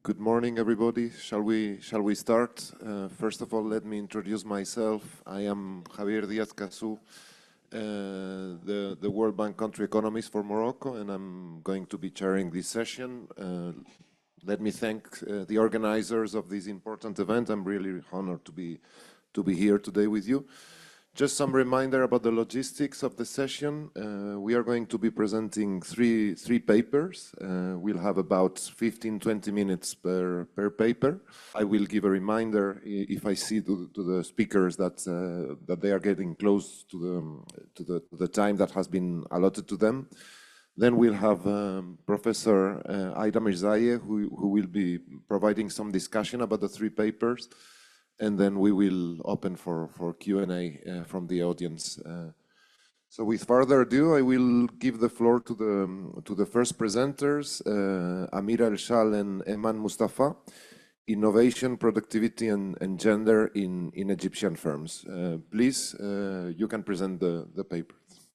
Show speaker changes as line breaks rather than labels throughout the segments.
Good morning, everybody. Shall we start? First of all, let me introduce myself. I am Javier Diaz Cassou, the World Bank country economist for Morocco, and I'm going to be chairing this session. Let me thank the organizers of this important event. I'm really honored to be here today with you. Just some reminder about the logistics of the session. We are going to be presenting three papers. We'll have about 15-20 minutes per paper. I will give a reminder if I see to the speakers that they are getting close to the time that has been allotted to them. Then we'll have Professor Mirzaie, who will be providing some discussion about the three papers. And then we will open for Q&A from the audience. So with further ado, I will give the floor to the first presenters, Amira, El-Shal and Eman Moustafa, Innovation, Productivity and Gender in Egyptian Firms. Please, you can present the papers.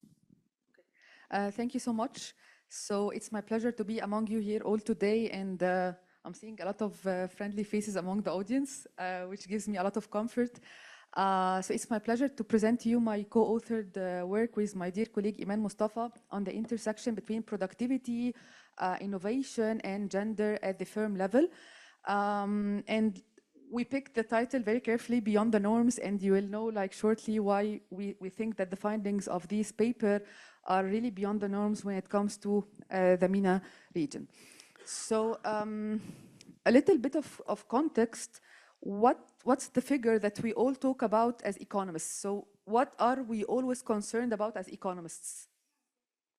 Thank you so much. So it's my pleasure to be among you here all today, and I'm seeing a lot of friendly faces among the audience, which gives me a lot of comfort. So it's my pleasure to present to you my co-authored work with my dear colleague Eman Moustafa on the intersection between productivity, innovation, and gender at the firm level. And we picked the title very carefully, Beyond the Norms, and you will know like shortly why we think that the findings of this paper are really beyond the norms when it comes to the MENA region. So a little bit of context, what's the figure that we all talk about as economists? So what are we always concerned about as economists?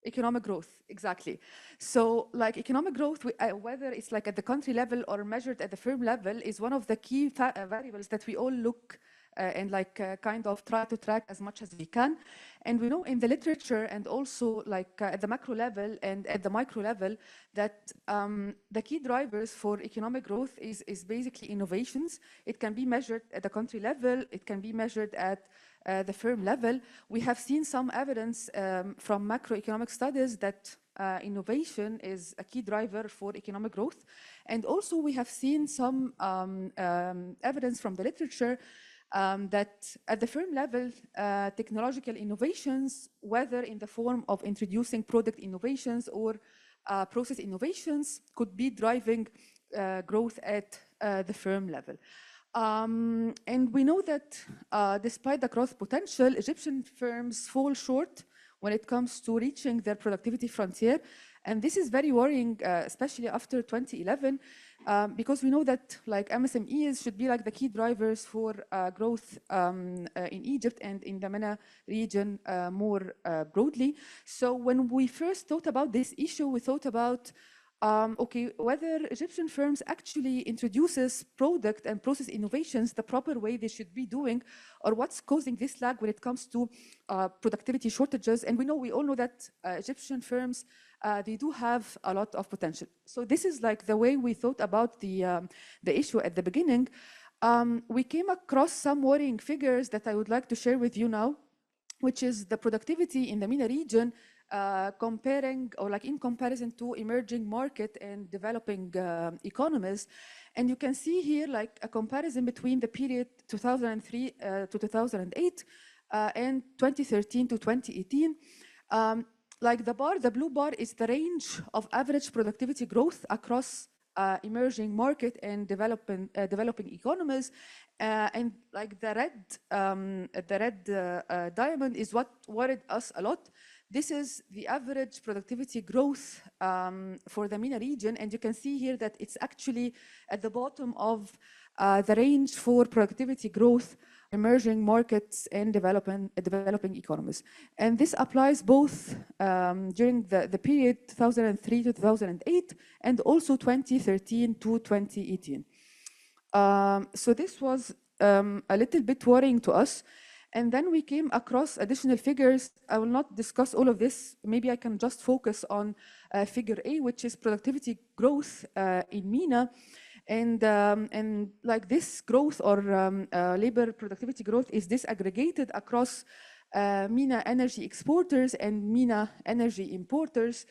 Economic growth, exactly. So like economic growth, whether it's like at the country level or measured at the firm level, is one of the key variables that we all look and kind of try to track as much as we can. And we know in the literature and also like at the macro level and at the micro level that the key drivers for economic growth is basically innovations. It can be measured at the country level. It can be measured at the firm level. We have seen some evidence from macroeconomic studies that innovation is a key driver for economic growth. And also we have seen some evidence from the literature that at the firm level, technological innovations, whether in the form of introducing product innovations or process innovations, could be driving growth at the firm level. And we know that despite the growth potential, Egyptian firms fall short when it comes to reaching their productivity frontier. And this is very worrying, especially after 2011. Because we know that like MSMEs should be like the key drivers for growth in Egypt and in the MENA region more broadly. So when we first thought about this issue, we thought about okay, whether Egyptian firms actually introduces product and process innovations the proper way they should be doing, or what's causing this lag when it comes to productivity shortages. And we all know that Egyptian firms they do have a lot of potential. So this is like the way we thought about the issue at the beginning. We came across some worrying figures that I would like to share with you now, which is the productivity in the MENA region comparing or like in comparison to emerging market and developing economies. And you can see here like a comparison between the period 2003 to 2008 and 2013 to 2018. Like the blue bar is the range of average productivity growth across emerging market and developing economies, and like the red diamond is what worried us a lot. This is the average productivity growth for the MENA region, and you can see here that it's actually at the bottom of the range for productivity growth, emerging markets and developing economies. And this applies both during the period 2003 to 2008 and also 2013 to 2018. So this was a little bit worrying to us. And then we came across additional figures. I will not discuss all of this. Maybe I can just focus on figure A, which is productivity growth in MENA. And like this growth or labor productivity growth is disaggregated across MENA energy exporters and MENA energy importers.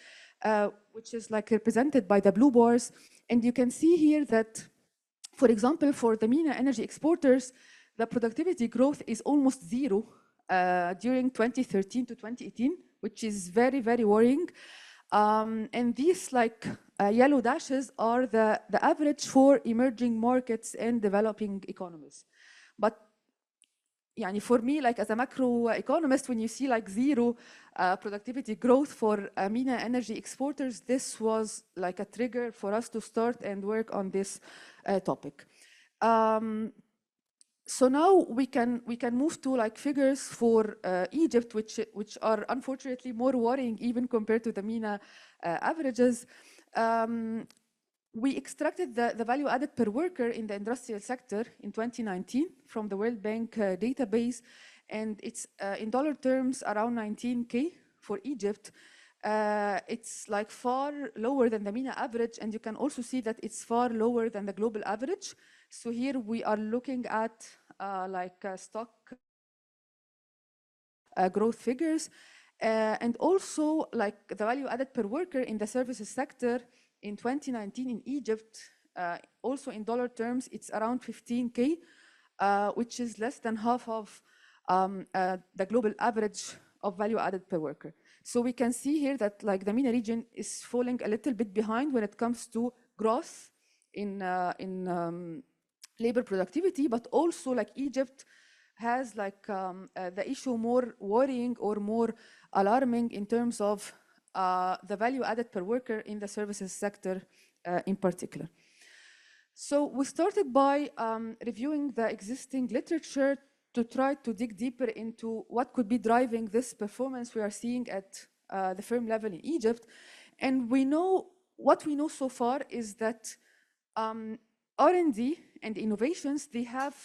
which is like represented by the blue bars. And you can see here that, for example, for the MENA energy exporters, the productivity growth is almost zero during 2013 to 2018, which is very, very worrying. And these like yellow dashes are the average for emerging markets and developing economies. But for me, like as a macro economist, when you see like zero productivity growth for MENA energy exporters, this was like a trigger for us to start and work on this topic. So now we can move to like figures for Egypt, which are unfortunately more worrying even compared to the MENA averages. We extracted the value added per worker in the industrial sector in 2019 from the World Bank database, and it's in dollar terms around 19K for Egypt. It's like far lower than the MENA average, and you can also see that it's far lower than the global average. So here we are looking at stock growth figures, and also like the value added per worker in the services sector in 2019 in Egypt, also in dollar terms, it's around 15K, which is less than half of the global average of value added per worker. So we can see here that like the MENA region is falling a little bit behind when it comes to growth in labor productivity, but also like Egypt has like the issue more worrying or more alarming in terms of the value added per worker in the services sector in particular. So we started by reviewing the existing literature to try to dig deeper into what could be driving this performance we are seeing at the firm level in Egypt. And what we know so far is that R&D and innovations, they have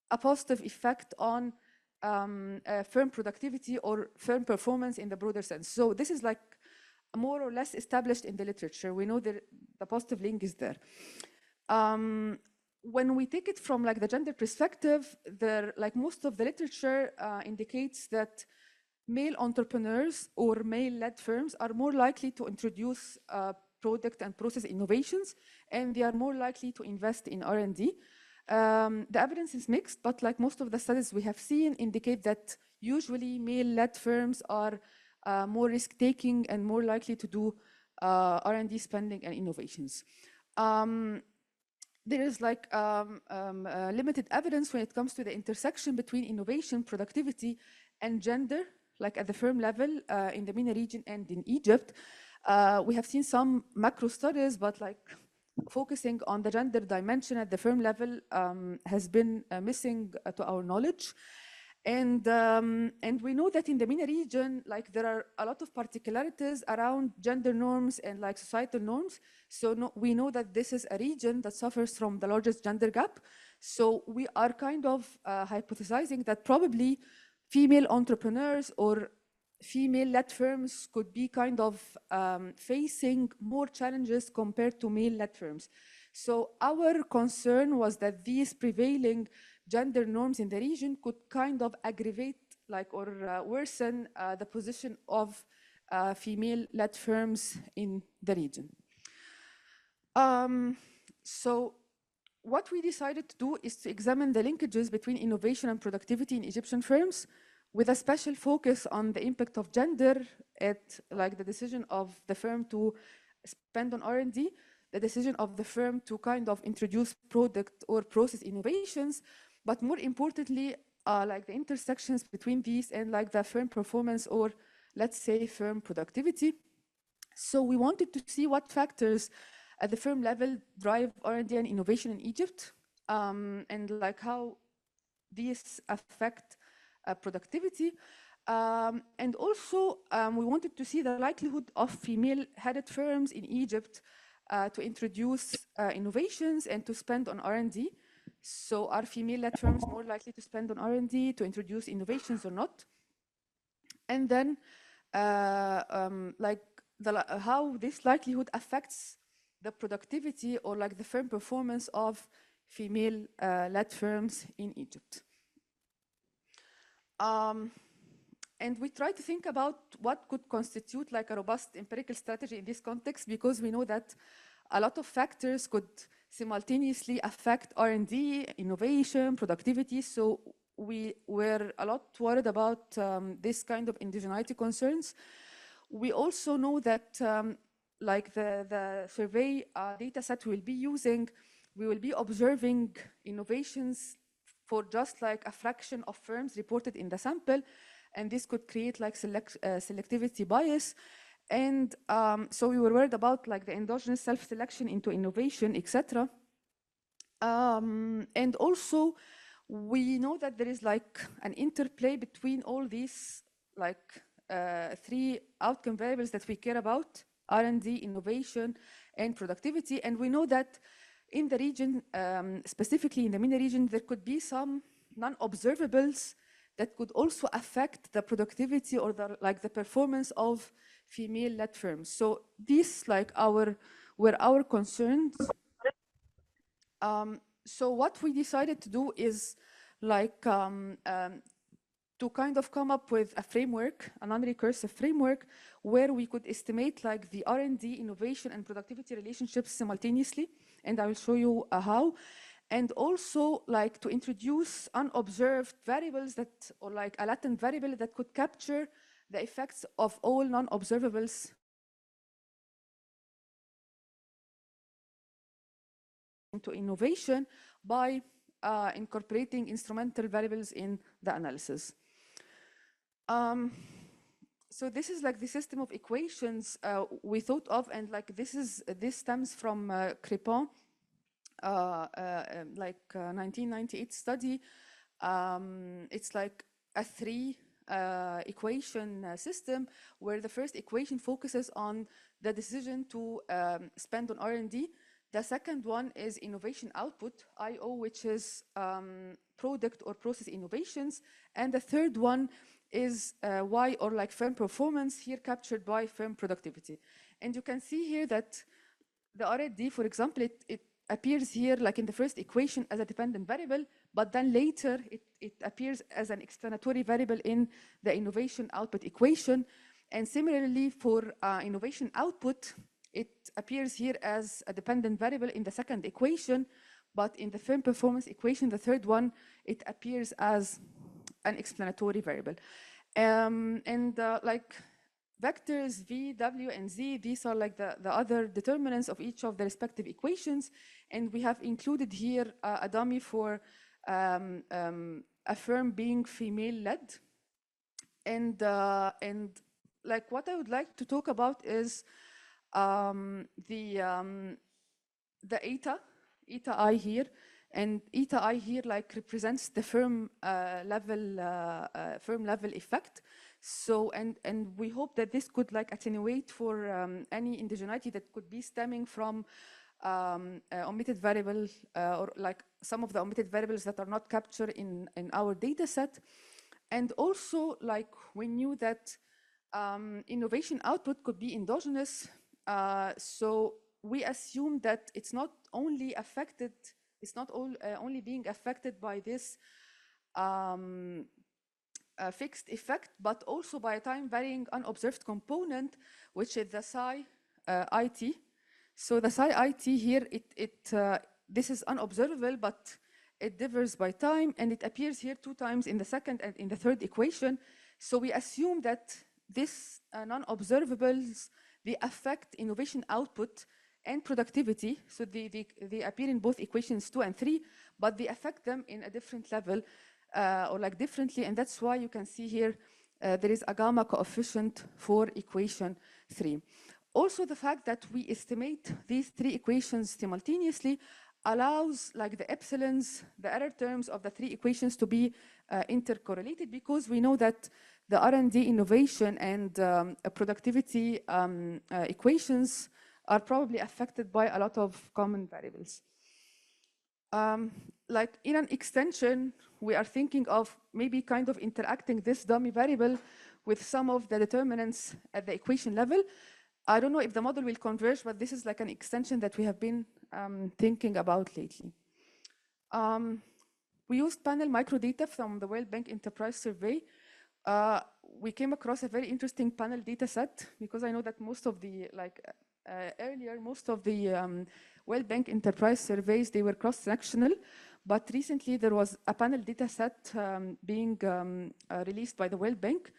a positive effect on firm productivity or firm performance in the broader sense. So this is like more or less established in the literature. We know that the positive link is there. When we take it from like the gender perspective, like most of the literature indicates that male entrepreneurs or male-led firms are more likely to introduce product and process innovations, and they are more likely to invest in R&D. The evidence is mixed, but like most of the studies we have seen indicate that usually male-led firms are more risk-taking and more likely to do R&D spending and innovations. There is like limited evidence when it comes to the intersection between innovation, productivity, and gender, like at the firm level in the MENA region and in Egypt. We have seen some macro studies, but like focusing on the gender dimension at the firm level has been missing to our knowledge. And we know that in the MENA region, like there are a lot of particularities around gender norms and like societal norms. So we know that this is a region that suffers from the largest gender gap. So we are kind of hypothesizing that probably female entrepreneurs or female-led firms could be kind of facing more challenges compared to male-led firms. So our concern was that these prevailing gender norms in the region could kind of aggravate or worsen the position of female-led firms in the region. So what we decided to do is to examine the linkages between innovation and productivity in Egyptian firms, with a special focus on the impact of gender at like the decision of the firm to spend on R&D, the decision of the firm to kind of introduce product or process innovations, but more importantly, like the intersections between these and like the firm performance or let's say firm productivity. So we wanted to see what factors at the firm level drive R&D and innovation in Egypt, and like how these affect productivity. And also we wanted to see the likelihood of female-headed firms in Egypt to introduce innovations and to spend on R&D. So are female-led firms more likely to spend on R&D, to introduce innovations or not? And then how this likelihood affects the productivity or like the firm performance of female-led firms in Egypt. And we try to think about what could constitute like a robust empirical strategy in this context, because we know that a lot of factors could simultaneously affect R&D, innovation, productivity. So we were a lot worried about this kind of indigeneity concerns. We also know that like the survey data set we'll be using, we will be observing innovations for just like a fraction of firms reported in the sample, and this could create like selectivity bias. And so we were worried about like the endogenous self-selection into innovation, etc. And also we know that there is like an interplay between all these like 3 outcome variables that we care about: R&D, innovation, and productivity. And we know that in the region, specifically in the MENA region, there could be some non-observables that could also affect the productivity or the performance of female-led firms. So these were our concerns. So what we decided to do is to kind of come up with a framework, a non-recursive framework, where we could estimate like the R&D, innovation, and productivity relationships simultaneously. And I will show you how. And also like to introduce unobserved variables that, or like a latent variable that could capture the effects of all non-observables into innovation by incorporating instrumental variables in the analysis. So this is like the system of equations we thought of, and like this stems from Crépin, 1998 study. It's like a 3 equation system where the first equation focuses on the decision to spend on R&D. The second one is innovation output, IO, which is product or process innovations. And the third one is Y, or like firm performance, here captured by firm productivity. And you can see here that the R&D, for example, it appears here like in the first equation as a dependent variable, but then later it appears as an explanatory variable in the innovation output equation. And similarly for innovation output, it appears here as a dependent variable in the second equation, but in the firm performance equation, the third one, it appears as an explanatory variable. Like vectors V, W, and Z, these are like the other determinants of each of the respective equations. And we have included here a dummy for a firm being female-led. And like what I would like to talk about is the eta I here, and eta I here like represents the firm level effect. So and we hope that this could like attenuate for any indigeneity that could be stemming from omitted variable or like some of the omitted variables that are not captured in our data set. And also like we knew that innovation output could be endogenous. So we assume that it's not only affected, it's not only being affected by this fixed effect, but also by a time varying unobserved component, which is the psi IT. So the psi IT here, this is unobservable, but it differs by time, and it appears here 2 times in the second and in the third equation. So we assume that this non-observables, they affect innovation output and productivity. So they appear in both equations 2 and 3, but they affect them in a different level or like differently. And that's why you can see here there is a gamma coefficient for equation 3. Also, the fact that we estimate these 3 equations simultaneously allows like the epsilons, the error terms of the 3 equations to be intercorrelated, because we know that the R&D, innovation, and productivity equations are probably affected by a lot of common variables. Like in an extension, we are thinking of maybe kind of interacting this dummy variable with some of the determinants at the equation level. I don't know if the model will converge, but this is like an extension that we have been thinking about lately. We used panel microdata from the World Bank Enterprise Survey. we came across a very interesting panel data set, because I know that most of the, earlier, most of the World Bank enterprise surveys, they were cross-sectional, but recently there was a panel data set being released by the World Bank.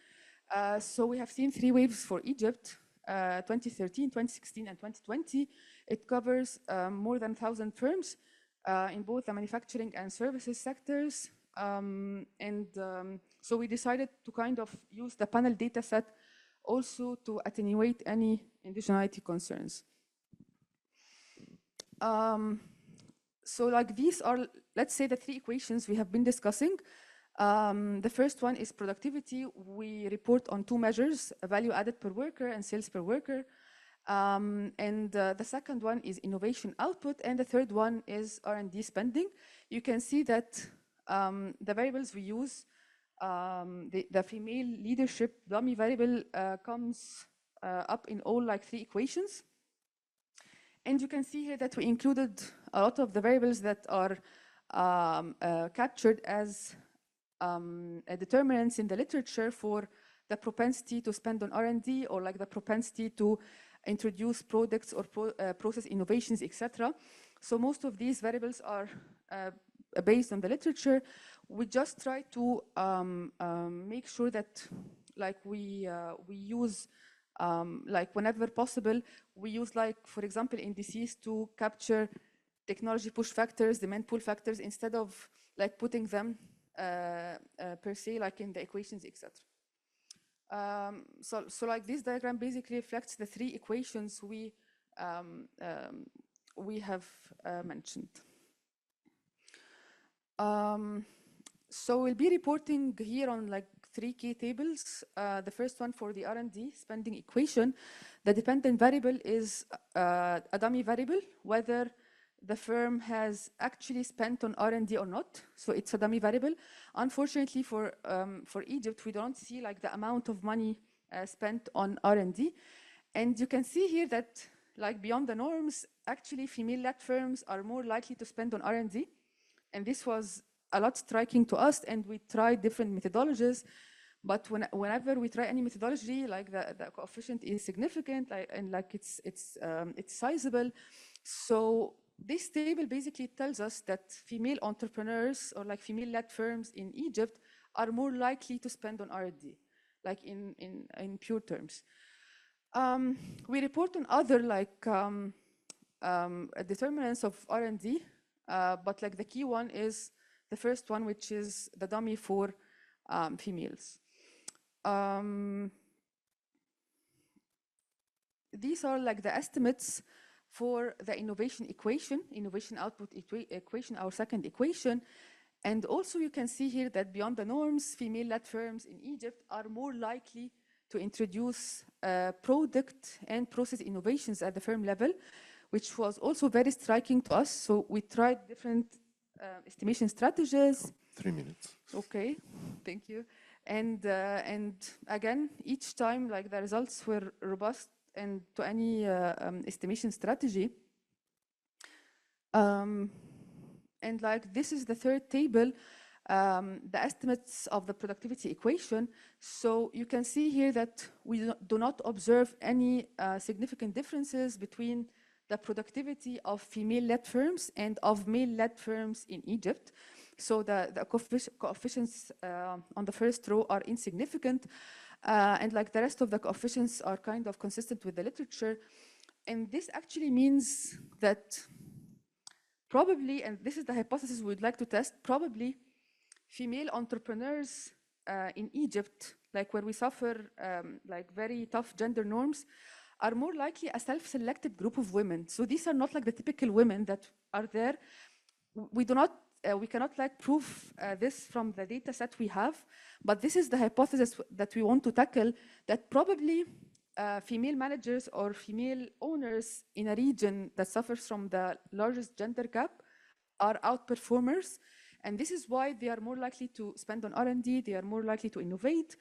So we have seen 3 waves for Egypt, 2013, 2016, and 2020. It covers more than 1,000 firms in both the manufacturing and services sectors. So we decided to kind of use the panel data set also to attenuate any indigeneity concerns. So like these are, let's say, the 3 equations we have been discussing. The first one is productivity. We report on 2 measures, value added per worker and sales per worker. The second one is innovation output, and the third one is R&D spending. You can see that the variables we use, the female leadership dummy variable comes up in all like 3 equations. And you can see here that we included a lot of the variables that are captured as determinants in the literature for the propensity to spend on R&D, or like the propensity to introduce products or process innovations, etc. So most of these variables are based on the literature. We just try to make sure that like we use like whenever possible, we use like, for example, indices to capture technology push factors, demand pull factors, instead of like putting them per se like in the equations, etc. So like this diagram basically reflects the 3 equations we have mentioned. So we'll be reporting here on like 3 key tables. The first one for the R&D spending equation. The dependent variable is a dummy variable, whether the firm has actually spent on R&D or not. So it's a dummy variable. Unfortunately for Egypt, we don't see like the amount of money spent on R&D. And you can see here that like beyond the norms, actually female-led firms are more likely to spend on R&D. And this was a lot striking to us, and we tried different methodologies. But whenever we try any methodology, like the coefficient is significant, and like it's sizable. So this table basically tells us that female entrepreneurs or like female-led firms in Egypt are more likely to spend on R&D, like in pure terms. We report on other like determinants of R&D, but like the key one is the first one, which is the dummy for females. These are like the estimates for the innovation equation, innovation output equation, our second equation. And also you can see here that beyond the norms, female-led firms in Egypt are more likely to introduce product and process innovations at the firm level, which was also very striking to us. So we tried different estimation strategies.
3 minutes.
Okay, thank you. And again, each time like the results were robust and to any estimation strategy. And like this is the third table, the estimates of the productivity equation. So you can see here that we do not observe any significant differences between the productivity of female-led firms and of male-led firms in Egypt. So the coefficients on the first row are insignificant, and like the rest of the coefficients are kind of consistent with the literature. And this actually means that probably, and this is the hypothesis we'd like to test, probably female entrepreneurs in Egypt, like where we suffer like very tough gender norms, are more likely a self-selected group of women. So these are not like the typical women that are there. We cannot like prove this from the data set we have, but this is the hypothesis that we want to tackle, that probably female managers or female owners in a region that suffers from the largest gender gap are outperformers. And this is why they are more likely to spend on R&D, they are more likely to innovate.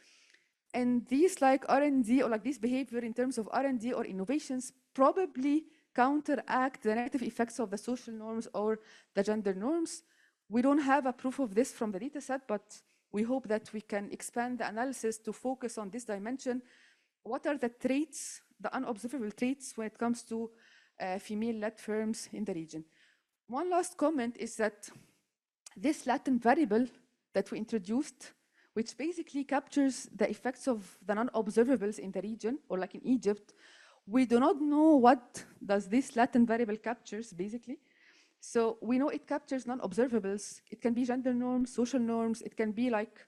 And these like R&D or like this behavior in terms of R&D or innovations probably counteract the negative effects of the social norms or the gender norms. We don't have a proof of this from the data set, but we hope that we can expand the analysis to focus on this dimension. What are the traits, the unobservable traits when it comes to female-led firms in the region? One last comment is that this latent variable that we introduced, which basically captures the effects of the non-observables in the region, or like in Egypt, we do not know what does this latent variable captures, basically. So we know it captures non-observables. It can be gender norms, social norms. It can be like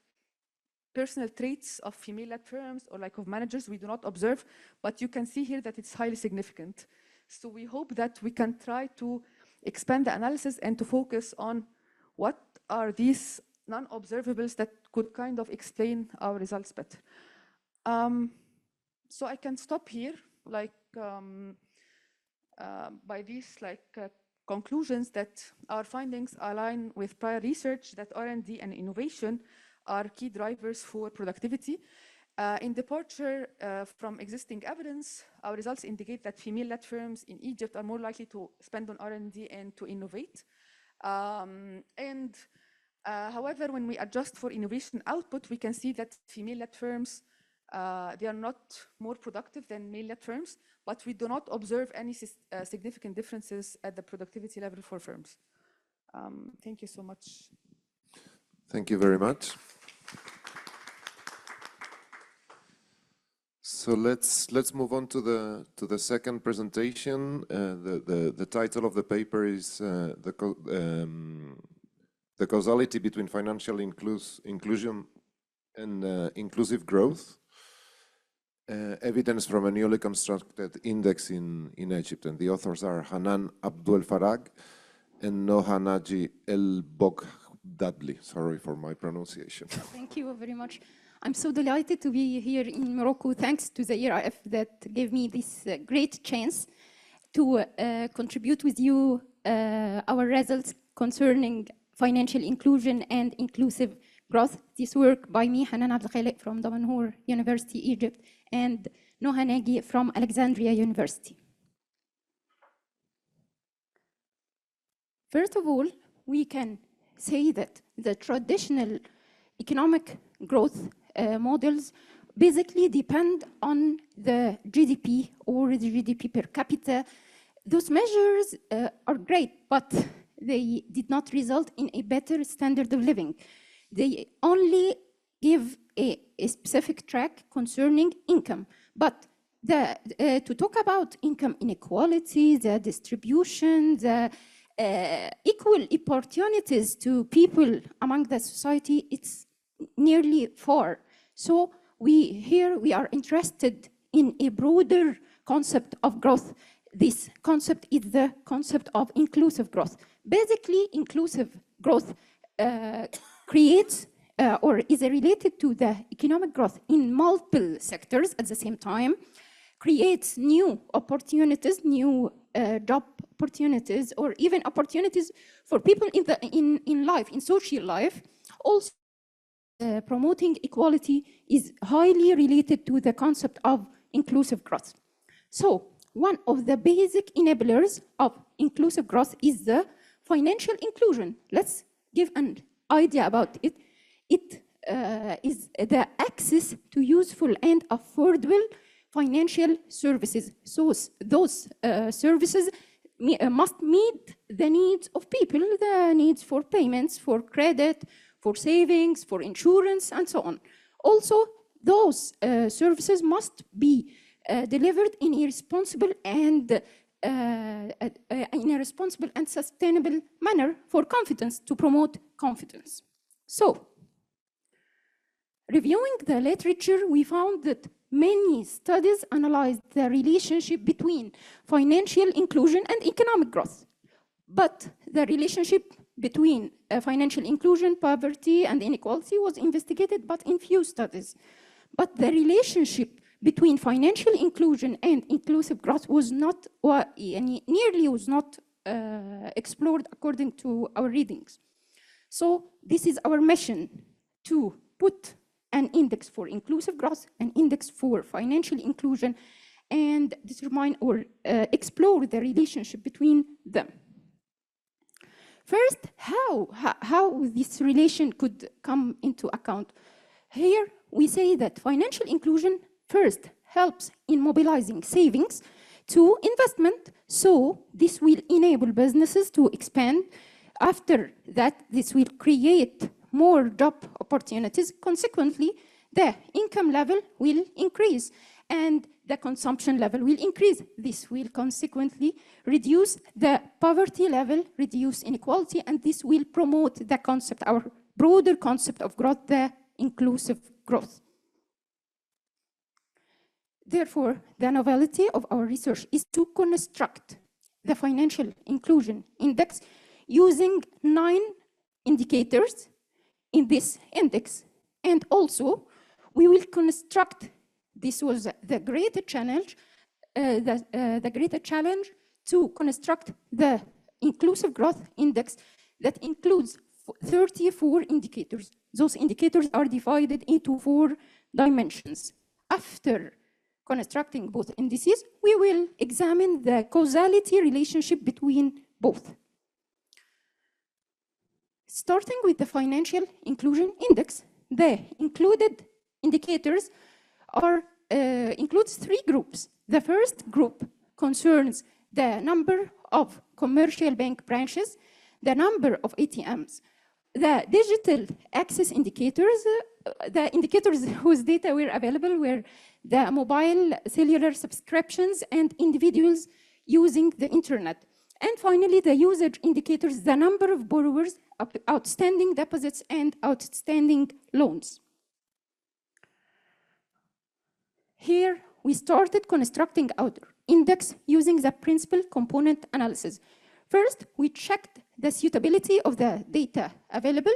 personal traits of female-led firms or like of managers we do not observe, but you can see here that it's highly significant. So we hope that we can try to expand the analysis and to focus on what are these non-observables that could kind of explain our results better. So I can stop here, like by these conclusions that our findings align with prior research that R&D and innovation are key drivers for productivity. In departure from existing evidence, our results indicate that female-led firms in Egypt are more likely to spend on R&D and to innovate. However, when we adjust for innovation output, we can see that female-led firms, they are not more productive than male-led firms, but we do not observe any significant differences at the productivity level for firms. Thank you so much.
Thank you very much. So let's move on to the second presentation. The title of the paper is the causality between financial inclusion and inclusive growth. Evidence from a newly constructed index in Egypt, and the authors are Hanan Abouelfarag and Noha Nagy El-Boghdadly. Sorry for my pronunciation.
Thank you very much. I'm so delighted to be here in Morocco, thanks to the ERF that gave me this great chance to contribute with you our results concerning financial inclusion and inclusive growth. This work by me, Hanan from Damanhur University, Egypt, and Noha Nagy from Alexandria University. First of all, we can say that the traditional economic growth models basically depend on the GDP or the GDP per capita. Those measures are great, but they did not result in a better standard of living. They only give a specific track concerning income. But to talk about income inequality, the distribution, the equal opportunities to people among the society, it's nearly far. So we are interested in a broader concept of growth. This concept is the concept of inclusive growth. Basically, inclusive growth creates or is related to the economic growth in multiple sectors at the same time, creates new opportunities, new job opportunities, or even opportunities for people in life, in social life. Also, promoting equality is highly related to the concept of inclusive growth. So, one of the basic enablers of inclusive growth is the financial inclusion. Let's give an idea about it. It is the access to useful and affordable financial services. So those services must meet the needs of people, the needs for payments, for credit, for savings, for insurance, and so on. Also, those services must be delivered in a responsible and sustainable manner for confidence, to promote confidence. So, reviewing the literature, we found that many studies analyzed the relationship between financial inclusion and economic growth. But the relationship between financial inclusion, poverty, and inequality was investigated, but in few studies. But the relationship between financial inclusion and inclusive growth was not, nearly was not explored according to our readings. So this is our mission, to put an index for inclusive growth, an index for financial inclusion, and determine or explore the relationship between them. First, how this relation could come into account. Here, we say that financial inclusion first helps in mobilizing savings to investment, so this will enable businesses to expand. After that, this will create more job opportunities. Consequently, the income level will increase and the consumption level will increase. This will consequently reduce the poverty level, reduce inequality, and this will promote the concept, our broader concept of growth, the inclusive growth. Therefore, the novelty of our research is to construct the financial inclusion index using 9 indicators in this index. And also, we will construct, this was the greater challenge, the greater challenge to construct the inclusive growth index that includes 34 indicators. Those indicators are divided into 4 dimensions. After constructing both indices, we will examine the causality relationship between both. Starting with the financial inclusion index, the included indicators includes 3 groups. The first group concerns the number of commercial bank branches, the number of ATMs, the digital access indicators, the indicators whose data were available were the mobile cellular subscriptions and individuals using the internet. And finally, the usage indicators, the number of borrowers, outstanding deposits, and outstanding loans. Here, we started constructing our index using the principal component analysis. First, we checked the suitability of the data available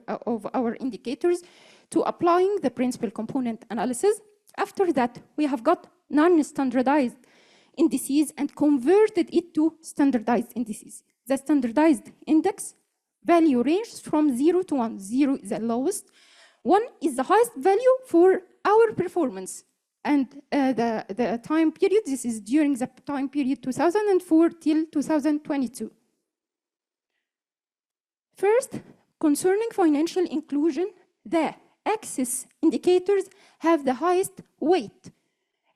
of our indicators to applying the principal component analysis. After that, we have got non-standardized indices and converted it to standardized indices. The standardized index value ranges from 0 to 1. 0 is the lowest. 1 is the highest value for our performance. And the time period, this is during the time period 2004 till 2022. First, concerning financial inclusion, the axis indicators have the highest weight.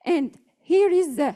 And here is the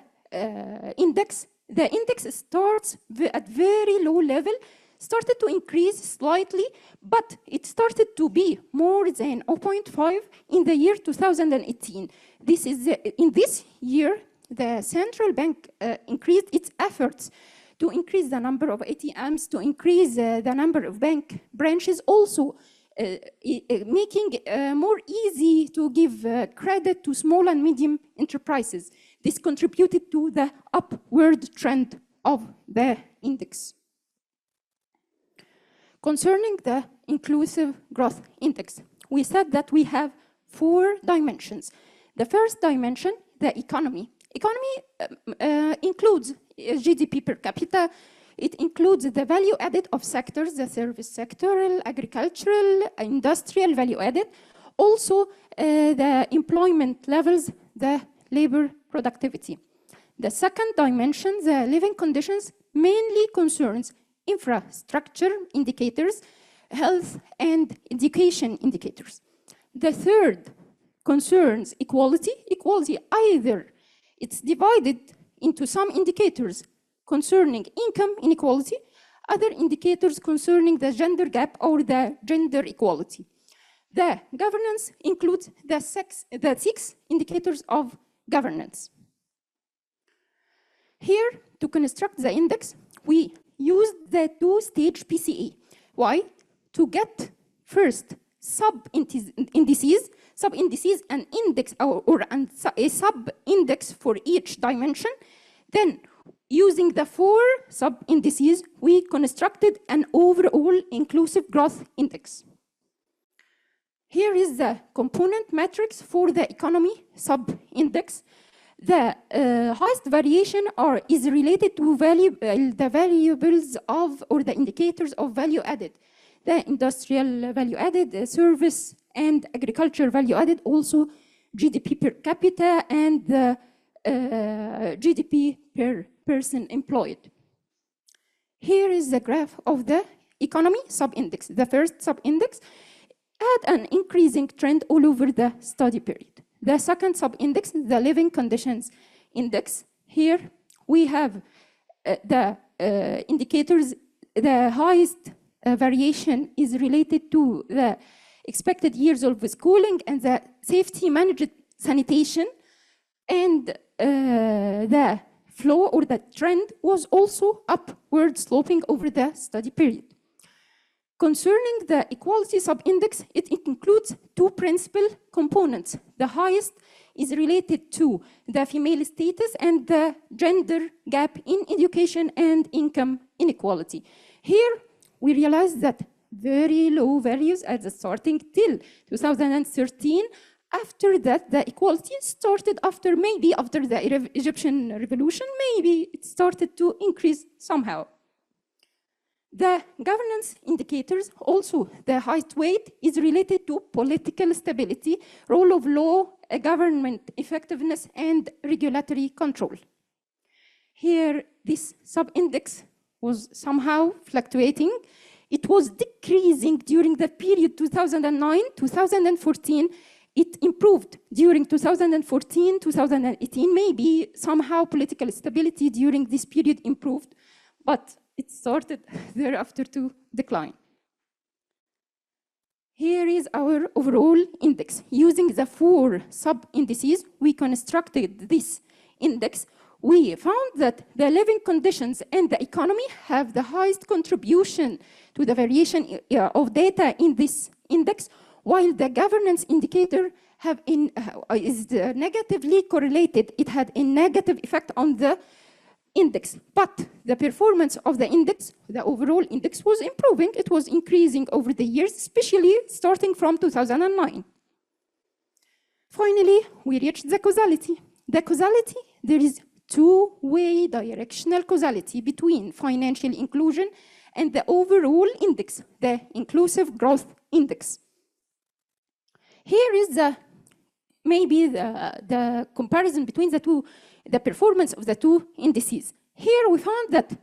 index. The index starts at very low level, started to increase slightly, but it started to be more than 0.5 in the year 2018. This is in this year, the central bank increased its efforts to increase the number of ATMs, to increase the number of bank branches, also making more easy to give credit to small and medium enterprises. This contributed to the upward trend of the index. Concerning the inclusive growth index, we said that we have 4 dimensions. The first dimension, the economy. Economy includes GDP per capita. It includes the value added of sectors, the service sector, agricultural, industrial value added. Also, the employment levels, the labor productivity. The second dimension, the living conditions, mainly concerns infrastructure indicators, health and education indicators. The third concerns equality. Equality, either it's divided into some indicators concerning income inequality, other indicators concerning the gender gap or the gender equality. The governance includes the 6 indicators of governance. Here, to construct the index, we used the 2-stage PCA. Why? To get first sub-indices, an index or a sub-index for each dimension. Then, using the 4 sub-indices, we constructed an overall inclusive growth index. Here is the component matrix for the economy sub-index. The highest variation is related to the variables of, or the indicators of value added. The industrial value added, the service and agriculture value added, also GDP per capita and the GDP per person employed. Here is the graph of the economy sub-index, the first sub-index, had an increasing trend all over the study period. The second sub-index, the living conditions index, here we have the indicators. The highest variation is related to the expected years of schooling and the safety managed sanitation, and the flow or the trend was also upward sloping over the study period. Concerning the equality sub-index, it includes two principal components. The highest is related to the female status and the gender gap in education and income inequality. Here, we realize that very low values at the starting till 2013. After that, the equality started after the Egyptian revolution, maybe it started to increase somehow. The governance indicators, also the height weight, is related to political stability, role of law, government effectiveness, and regulatory control. Here, this sub-index was somehow fluctuating. It was decreasing during the period 2009-2014. It improved during 2014, 2018. Maybe somehow political stability during this period improved, but it started thereafter to decline. Here is our overall index. Using the 4 sub-indices, we constructed this index. We found that the living conditions and the economy have the highest contribution to the variation of data in this index, while the governance indicator is negatively correlated. It had a negative effect on the index, but the performance of the index, the overall index, was improving. It was increasing over the years, especially starting from 2009. Finally, we reached the causality. The causality, there is two-way directional causality between financial inclusion and the overall index, the inclusive growth index. Here is maybe the comparison between the performance of the two indices. Here we found that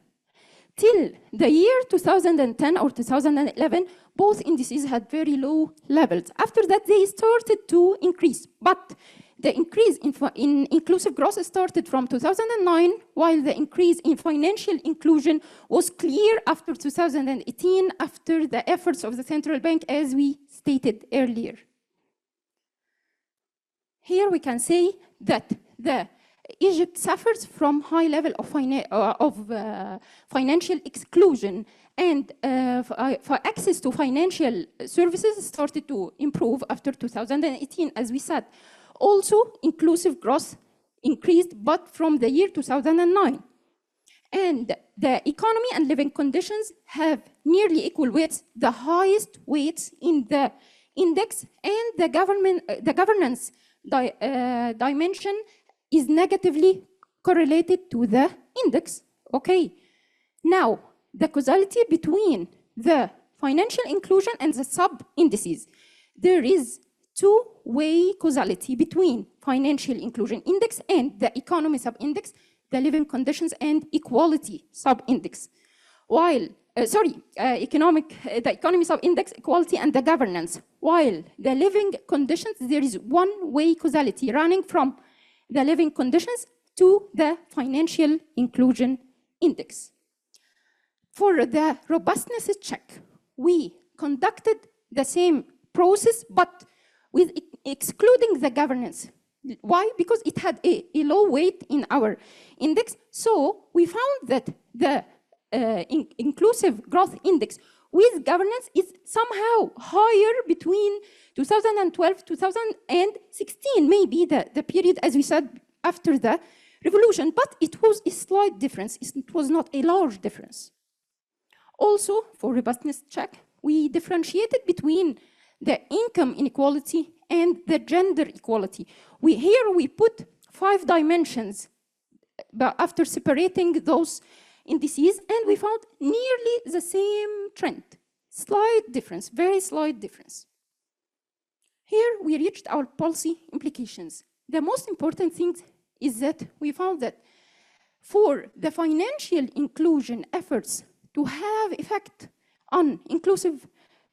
till the year 2010 or 2011, both indices had very low levels. After that, they started to increase, but the increase in inclusive growth started from 2009, while the increase in financial inclusion was clear after 2018, after the efforts of the central bank, as we stated earlier. Here we can say that Egypt suffers from high level of financial exclusion, and for access to financial services started to improve after 2018, as we said. Also, inclusive growth increased, but from the year 2009. And the economy and living conditions have nearly equal weights, the highest weights in the index, and the governance dimension is negatively correlated to the index. Okay. Now, the causality between the financial inclusion and the sub-indices. There is two-way causality between financial inclusion index and the economy sub-index, the living conditions and equality sub-index. While, the economy sub-index, equality and the governance. While the living conditions, there is one-way causality running from the living conditions to the financial inclusion index. For the robustness check, we conducted the same process, but with excluding the governance. Why? Because it had a low weight in our index. So we found that the inclusive growth index with governance is somehow higher between 2012, 2016, maybe the period, as we said, after the revolution, but it was a slight difference. It was not a large difference. Also, for robustness check, we differentiated between the income inequality and the gender equality. Here we put 5 dimensions, but after separating those indices, and we found nearly the same trend. Slight difference, very slight difference. Here we reached our policy implications. The most important thing is that we found that for the financial inclusion efforts to have effect on inclusive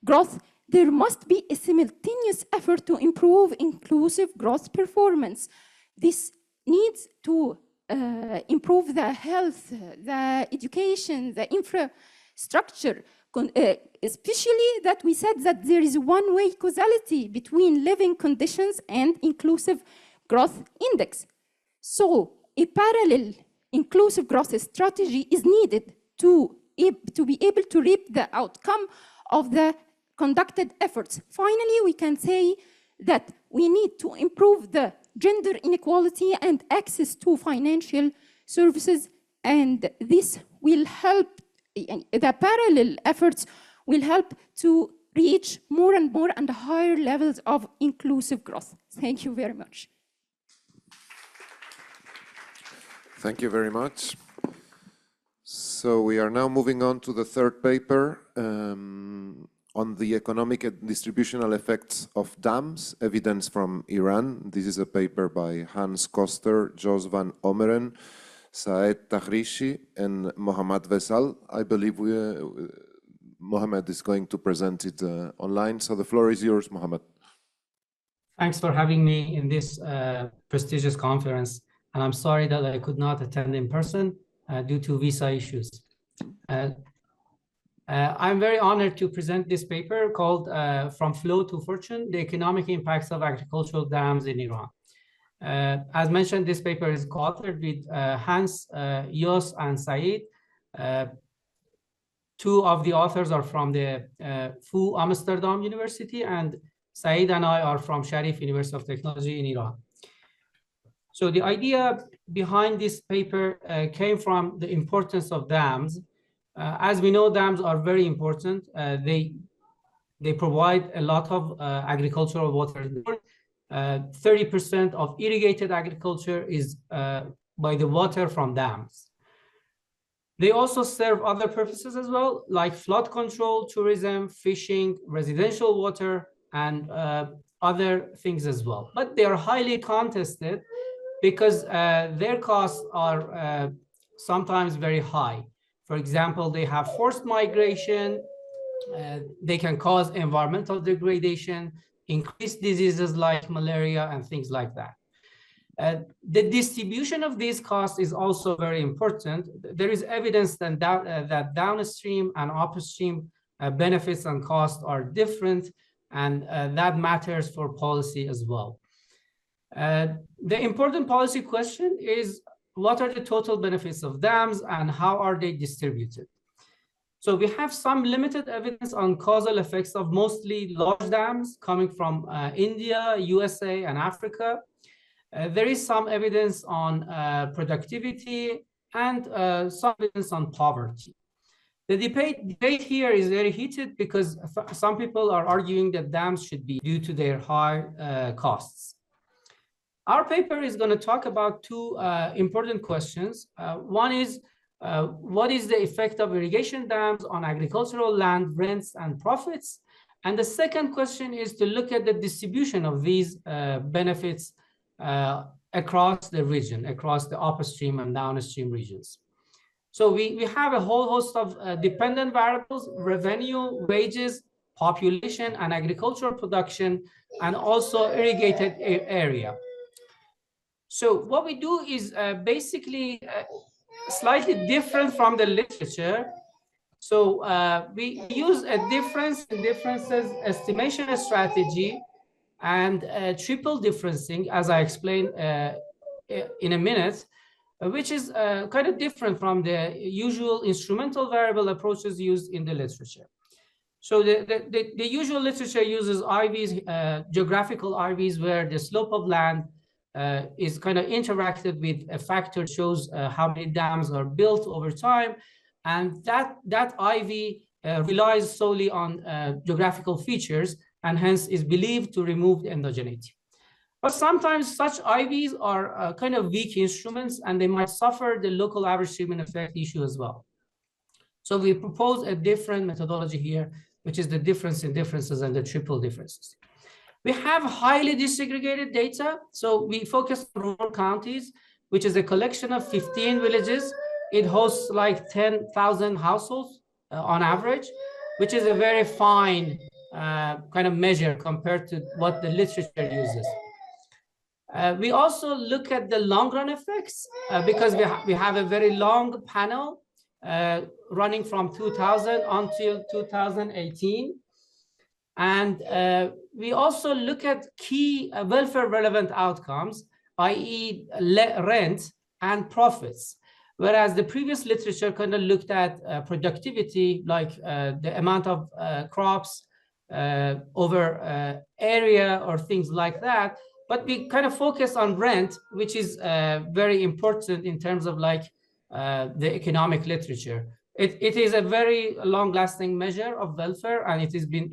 growth, there must be a simultaneous effort to improve inclusive growth performance. This needs to improve the health, the education, the infrastructure, especially that we said that there is one-way causality between living conditions and inclusive growth index. So a parallel inclusive growth strategy is needed to be able to reap the outcome of the conducted efforts. Finally, we can say that we need to improve the gender inequality and access to financial services, and this will help, the parallel efforts will help to reach more and more and higher levels of inclusive growth. Thank you very much.
Thank you very much. So we are now moving on to the third paper on the economic and distributional effects of dams, evidence from Iran. This is a paper by Hans Koster, Jos van Ommeren, Saeed Tajrishy, and Mohammad Vesal. I believe Mohammad is going to present it online. So the floor is yours, Mohammad.
Thanks for having me in this prestigious conference. And I'm sorry that I could not attend in person due to visa issues. I'm very honored to present this paper called From Flow to Fortune, the Economic Impacts of Agricultural Dams in Iran. As mentioned, this paper is co-authored with Hans, Jos, and Saeed. Two of the authors are from the FU Amsterdam University, and Saeed and I are from Sharif University of Technology in Iran. So the idea behind this paper came from the importance of dams. As we know, dams are very important. They provide a lot of agricultural water. 30% of irrigated agriculture is by the water from dams. They also serve other purposes as well, like flood control, tourism, fishing, residential water, and other things as well. But they are highly contested because their costs are sometimes very high. For example, they have forced migration, they can cause environmental degradation, increase diseases like malaria and things like that. The distribution of these costs is also very important. There is evidence that downstream and upstream benefits and costs are different, and that matters for policy as well. The important policy question is, what are the total benefits of dams and how are they distributed? So we have some limited evidence on causal effects of mostly large dams coming from India, USA, and Africa. There is some evidence on productivity and some evidence on poverty. The debate here is very heated because some people are arguing that dams should be due to their high costs. Our paper is going to talk about two important questions. One is, what is the effect of irrigation dams on agricultural land rents and profits? And the second question is to look at the distribution of these benefits across the region, across the upstream and downstream regions. So we have a whole host of dependent variables: revenue, wages, population, and agricultural production, and also irrigated area. So what we do is basically slightly different from the literature. So we use a differences estimation strategy and triple differencing, as I explain in a minute, which is kind of different from the usual instrumental variable approaches used in the literature. So the usual literature uses IVs, geographical IVs, where the slope of land is kind of interacted with a factor that shows how many dams are built over time. And that IV relies solely on geographical features and hence is believed to remove the endogeneity. But sometimes such IVs are kind of weak instruments and they might suffer the local average treatment effect issue as well. So we propose a different methodology here, which is the difference in differences and the triple differences. We have highly disaggregated data. So we focus on rural counties, which is a collection of 15 villages. It hosts like 10,000 households on average. which is a very fine kind of measure compared to what the literature uses. We also look at the long run effects because we have a very long panel running from 2000 until 2018. And we also look at key welfare relevant outcomes, i.e. rent and profits. Whereas the previous literature kind of looked at productivity, like the amount of crops over area or things like that. But we kind of focus on rent, which is very important in terms of like the economic literature. It is a very long-lasting measure of welfare, and it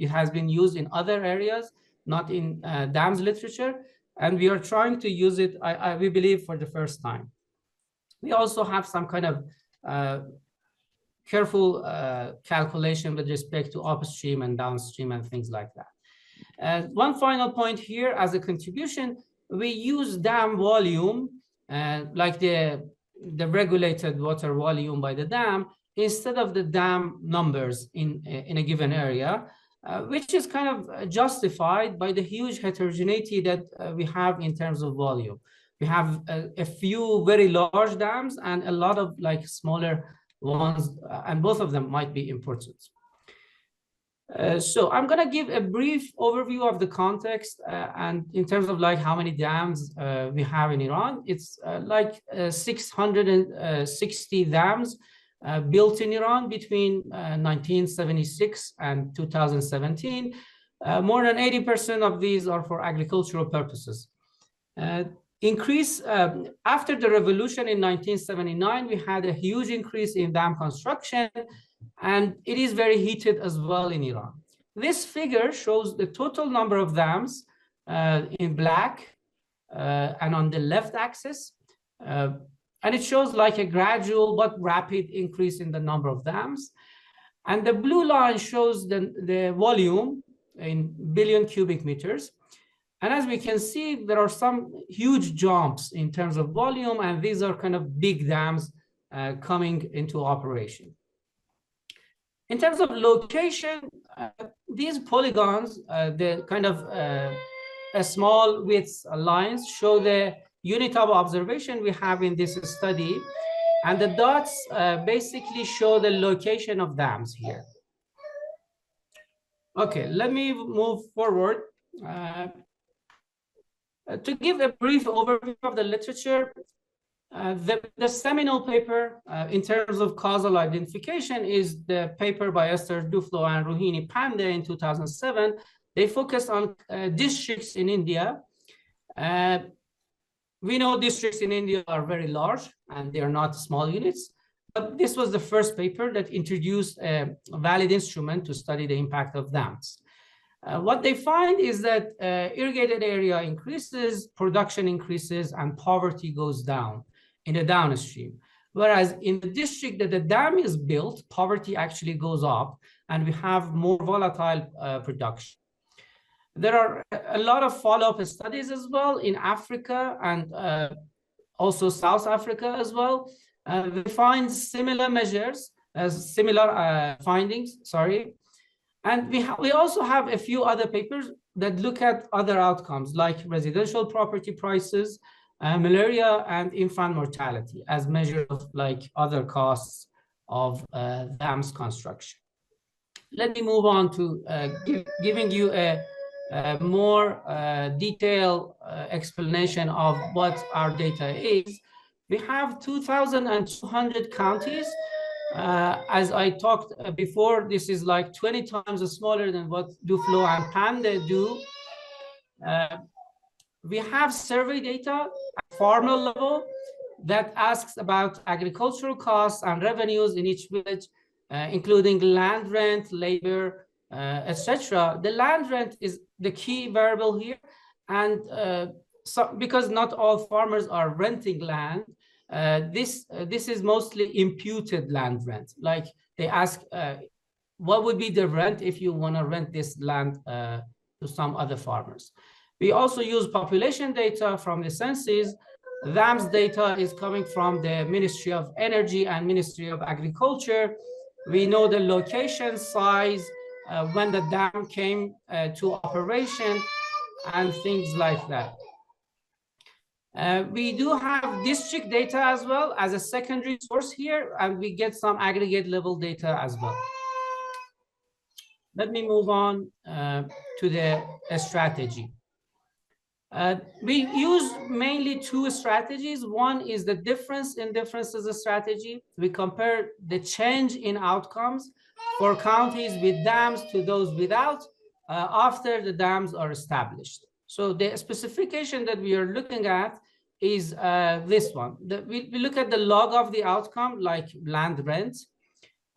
has been used in other areas, not in dams literature. And we are trying to use it, we believe, for the first time. We also have some kind of careful calculation with respect to upstream and downstream and things like that. One final point here as a contribution, we use dam volume, like the regulated water volume by the dam, instead of the dam numbers in a given area, which is kind of justified by the huge heterogeneity that we have in terms of volume. We have a few very large dams and a lot of like smaller ones, and both of them might be important. So I'm going to give a brief overview of the context and in terms of like how many dams we have in Iran. It's like 660 dams built in Iran between 1976 and 2017. More than 80% of these are for agricultural purposes. After the revolution in 1979, we had a huge increase in dam construction, and it is very heated as well in Iran. This figure shows the total number of dams in black and on the left axis. And it shows like a gradual but rapid increase in the number of dams. And the blue line shows the volume in billion cubic meters. And as we can see, there are some huge jumps in terms of volume, and these are kind of big dams coming into operation. In terms of location, these polygons, the kind of small width lines show the unit of observation we have in this study, and the dots basically show the location of dams here. Okay, let me move forward. To give a brief overview of the literature, the seminal paper in terms of causal identification is the paper by Esther Duflo and Rohini Pandey in 2007. They focused on districts in India. We know districts in India are very large and they are not small units, but this was the first paper that introduced a valid instrument to study the impact of dams. What they find is that irrigated area increases, production increases, and poverty goes down in the downstream. Whereas in the district that the dam is built, poverty actually goes up and we have more volatile production. There are a lot of follow-up studies as well in Africa and also South Africa as well. We find similar measures, similar findings, sorry. And we also have a few other papers that look at other outcomes like residential property prices, malaria, and infant mortality as measures of like other costs of dams construction. Let me move on to giving you a more detailed explanation of what our data is. We have 2,200 counties. As I talked before, this is like 20 times smaller than what Duflo and Pandey do. We have survey data at farmer level that asks about agricultural costs and revenues in each village, including land rent, labor, etc. The land rent is the key variable here, and because not all farmers are renting land, this is mostly imputed land rent. Like they ask, what would be the rent if you want to rent this land to some other farmers? We also use population data from the census. DAMS data is coming from the Ministry of Energy and Ministry of Agriculture. We know the location, size, when the dam came to operation, and things like that. We do have district data as well as a secondary source here, and we get some aggregate level data as well. Let me move on to the strategy. We use mainly two strategies. One is the difference in differences strategy. We compare the change in outcomes for counties with dams to those without after the dams are established. So the specification that we are looking at is this one. We look at the log of the outcome, like land rent.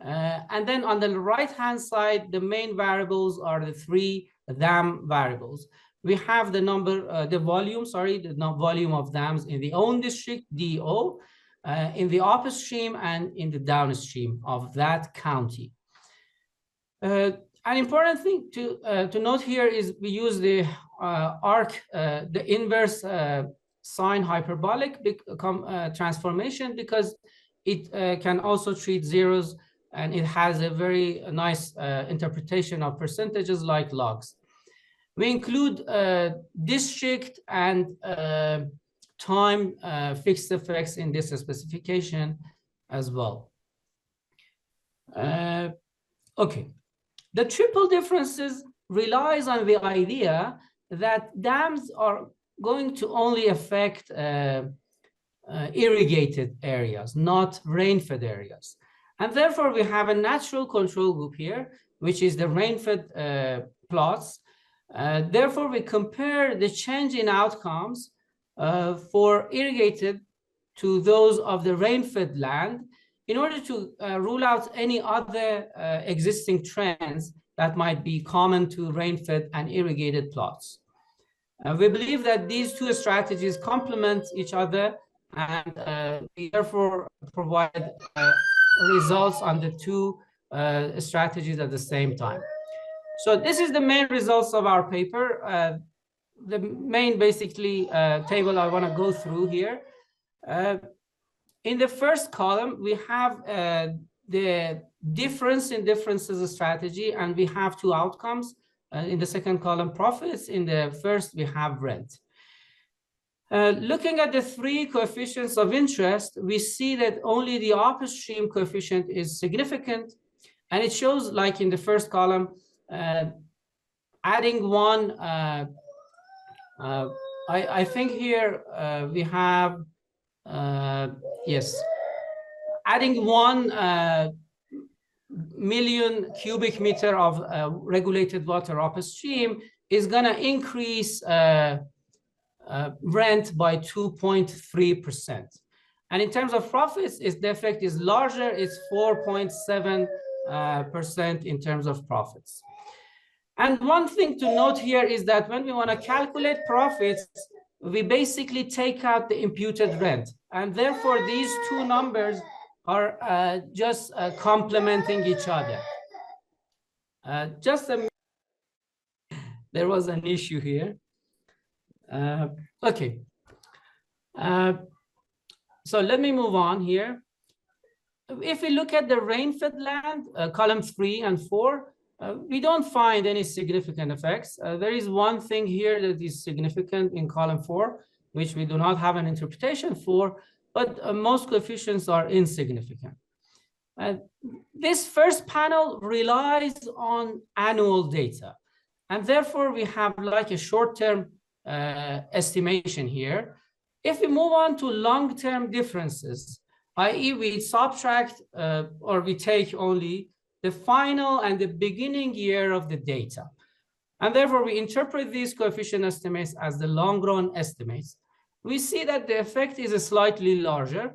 And then on the right-hand side, the main variables are the three dam variables. We have the number, the volume of dams in the own district, DO, in the upstream and in the downstream of that county. An important thing to note here is we use the arc, the inverse sine hyperbolic transformation, because it can also treat zeros, and it has a very nice interpretation of percentages like logs. We include district and time fixed effects in this specification as well. Okay, the triple differences relies on the idea that dams are going to only affect irrigated areas, not rain-fed areas. And therefore, we have a natural control group here, which is the rain-fed plots. Therefore, we compare the change in outcomes for irrigated to those of the rain-fed land in order to rule out any other existing trends that might be common to rain-fed and irrigated plots. We believe that these two strategies complement each other, and we therefore provide results on the two strategies at the same time. So this is the main results of our paper. The main basically table I want to go through here. In the first column, we have the difference in differences strategy, and we have two outcomes. In the second column, profits. In the first, we have rent. Looking at the three coefficients of interest, we see that only the upstream coefficient is significant. And it shows, like in the first column, adding one, I think here we have, yes, adding 1 million cubic meter of regulated water upstream is going to increase rent by 2.3%. And in terms of profits, the effect is larger. It's 4.7% in terms of profits. And one thing to note here is that when we want to calculate profits, we basically take out the imputed rent. And therefore, these two numbers are just complementing each other. There was an issue here. Okay. So let me move on here. If we look at the rain-fed land, column 3 and 4, we don't find any significant effects. There is one thing here that is significant in column 4, which we do not have an interpretation for, but most coefficients are insignificant. This first panel relies on annual data, and therefore we have like a short-term estimation here. If we move on to long-term differences, i.e. we subtract or we take only the final and the beginning year of the data. And therefore we interpret these coefficient estimates as the long-run estimates. We see that the effect is slightly larger,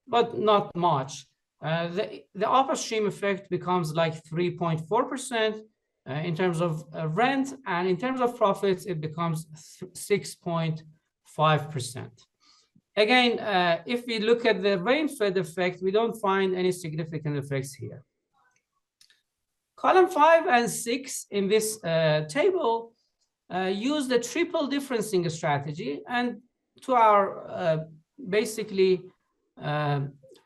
but not much. The upstream effect becomes like 3.4% in terms of rent, and in terms of profits, it becomes 6.5%. Again, if we look at the rain-fed effect, we don't find any significant effects here. Column 5 and 6 in this table use the triple differencing strategy, and to our basically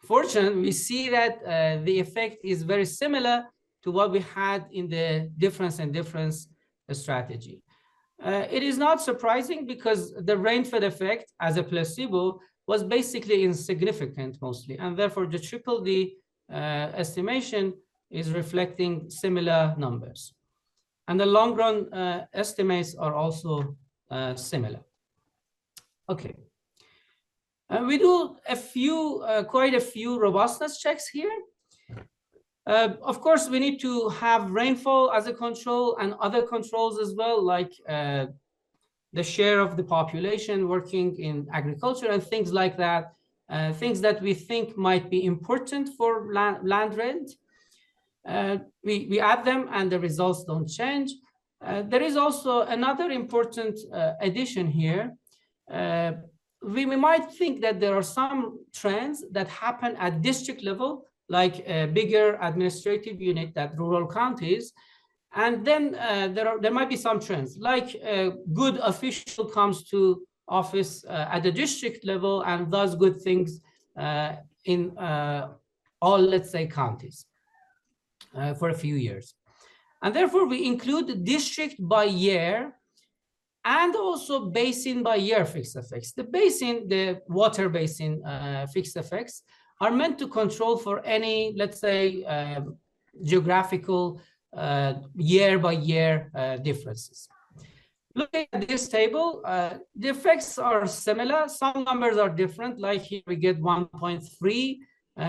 fortunate, we see that the effect is very similar to what we had in the difference and difference strategy. It is not surprising because the rain-fed effect as a placebo was basically insignificant mostly, and therefore the triple D estimation is reflecting similar numbers. And the long run estimates are also similar. Okay. We do quite a few robustness checks here. Of course, we need to have rainfall as a control and other controls as well, like the share of the population working in agriculture and things like that, things that we think might be important for land rent. We add them and the results don't change. There is also another important addition here. We might think that there are some trends that happen at district level, like a bigger administrative unit that rural counties. And then there might be some trends, like a good official comes to office at the district level and does good things in all, let's say, counties for a few years. And therefore, we include district by year and also basin by year fixed effects. The basin, the water basin fixed effects are meant to control for any, let's say, geographical year by year differences. Looking at this table, the effects are similar. Some numbers are different, like here we get 1.3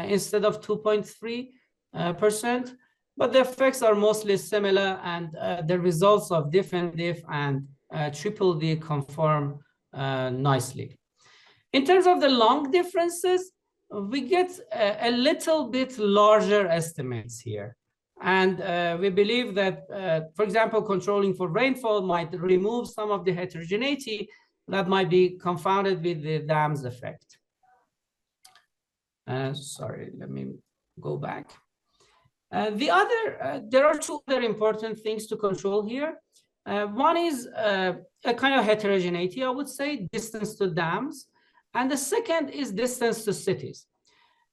instead of 2.3%, but the effects are mostly similar, and the results of diff and diff and triple D conform nicely. In terms of the long differences, we get a little bit larger estimates here. And we believe that, for example, controlling for rainfall might remove some of the heterogeneity that might be confounded with the dams effect. Sorry, let me go back. There are two other important things to control here. One is a kind of heterogeneity, I would say, distance to dams. And the second is distance to cities.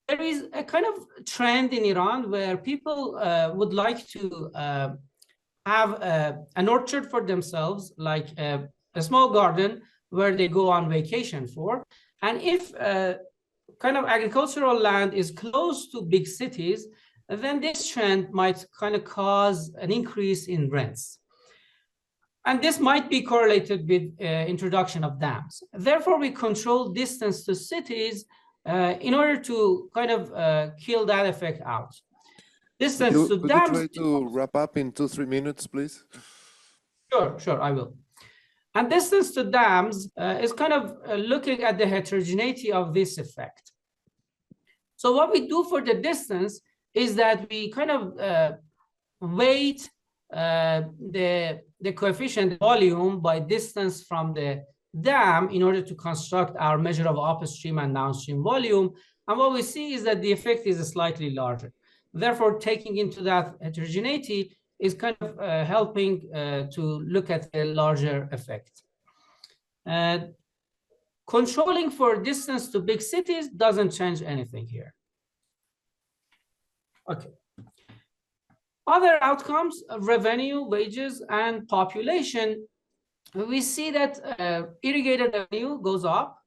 There is a kind of trend in Iran where people would like to have an orchard for themselves, like a small garden where they go on vacation for. And if kind of agricultural land is close to big cities, then this trend might kind of cause an increase in rents. And this might be correlated with introduction of dams. Therefore, we control distance to cities in order to kind of kill that effect out. Distance to dams.
Could you try to wrap up in 2-3 minutes, please?
Sure, I will. And distance to dams is kind of looking at the heterogeneity of this effect. So what we do for the distance is that we kind of weight the coefficient volume by distance from the dam in order to construct our measure of upstream and downstream volume. And what we see is that the effect is slightly larger. Therefore, taking into that heterogeneity is kind of helping to look at a larger effect. Controlling for distance to big cities doesn't change anything here. Okay. Other outcomes, revenue, wages, and population, we see that irrigated revenue goes up,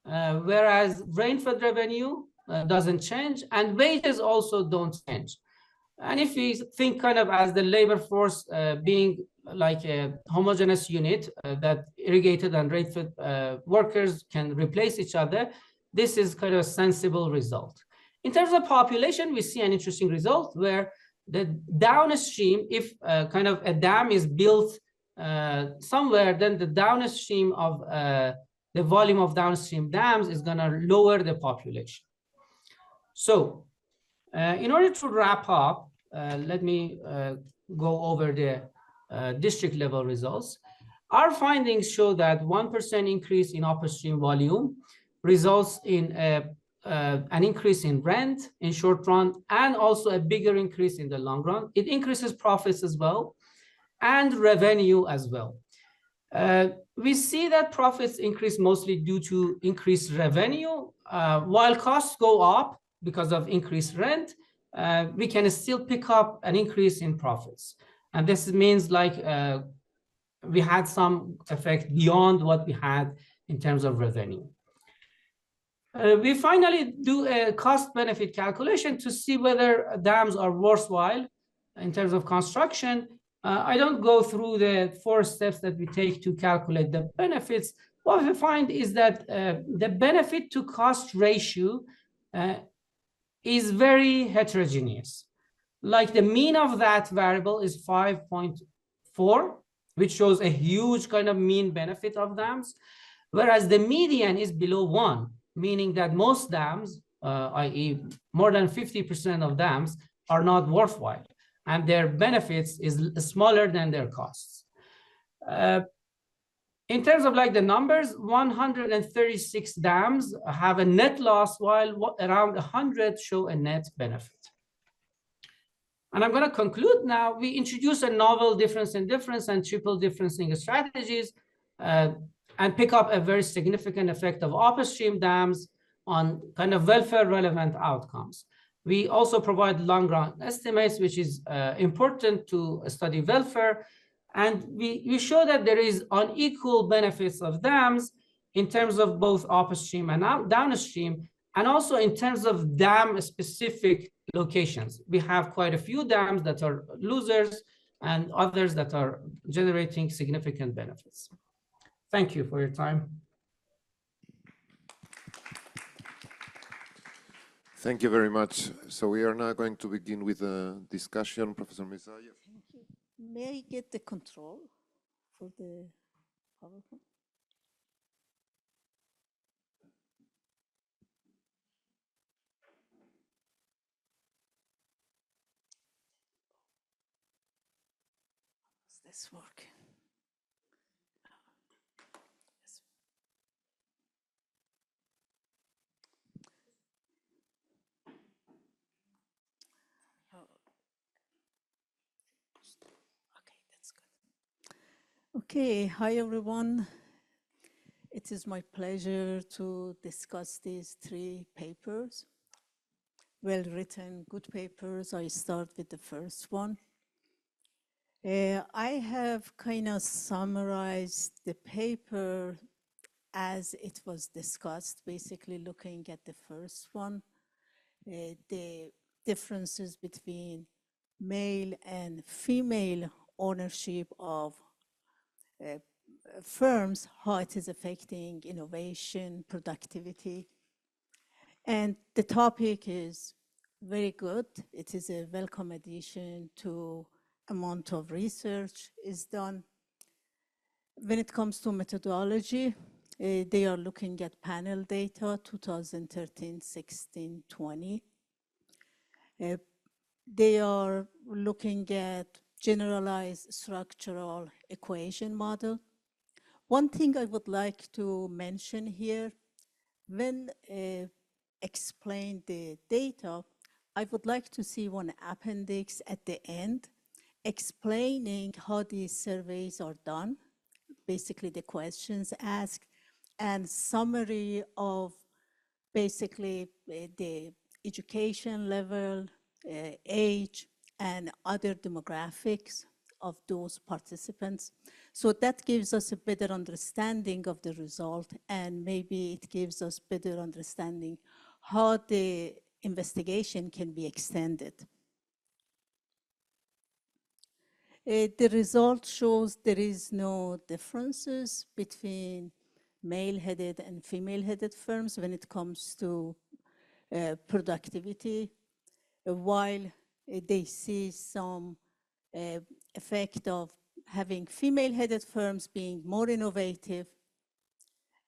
whereas rain-fed revenue doesn't change, and wages also don't change. And if we think kind of as the labor force being like a homogeneous unit that irrigated and rain-fed workers can replace each other, this is kind of a sensible result. In terms of population, we see an interesting result where the downstream, if kind of a dam is built somewhere, then the downstream of the volume of downstream dams is going to lower the population. So in order to wrap up, let me go over the district level results. Our findings show that 1% increase in upstream volume results in an increase in rent in short run, and also a bigger increase in the long run. It increases profits as well, and revenue as well. We see that profits increase mostly due to increased revenue, while costs go up because of increased rent, we can still pick up an increase in profits. And this means like we had some effect beyond what we had in terms of revenue. We finally do a cost-benefit calculation to see whether dams are worthwhile in terms of construction. I don't go through the 4 steps that we take to calculate the benefits. What we find is that the benefit to cost ratio is very heterogeneous. Like the mean of that variable is 5.4, which shows a huge kind of mean benefit of dams, whereas the median is below 1, meaning that most dams, i.e. more than 50% of dams, are not worthwhile, and their benefits is smaller than their costs. In terms of like the numbers, 136 dams have a net loss, while around 100 show a net benefit. And I'm going to conclude now. We introduce a novel difference in difference and triple differencing strategies and pick up a very significant effect of upstream dams on kind of welfare relevant outcomes. We also provide long run estimates, which is important to study welfare. And we show that there is unequal benefits of dams in terms of both upstream and downstream, and also in terms of dam specific locations. We have quite a few dams that are losers and others that are generating significant benefits. Thank you for your time.
Thank you very much. So we are now going to begin with a discussion. Professor Mirzaie.
Thank you. May I get the control for the PowerPoint? How's this working? Okay, hi everyone. It is my pleasure to discuss these 3 papers. Well-written, good papers. I start with the first one. I have kind of summarized the paper as it was discussed, basically looking at the first one, the differences between male and female ownership of firms, how it is affecting innovation, productivity. And the topic is very good. It is a welcome addition to amount of research is done. When it comes to methodology, they are looking at panel data, 2013, 16, 20. They are looking at generalized structural equation model. One thing I would like to mention here, when explain the data, I would like to see one appendix at the end explaining how these surveys are done, basically the questions asked, and summary of basically the education level, age, and other demographics of those participants. So that gives us a better understanding of the result, and maybe it gives us better understanding how the investigation can be extended. The result shows there is no differences between male-headed and female-headed firms when it comes to productivity, while they see some effect of having female-headed firms being more innovative.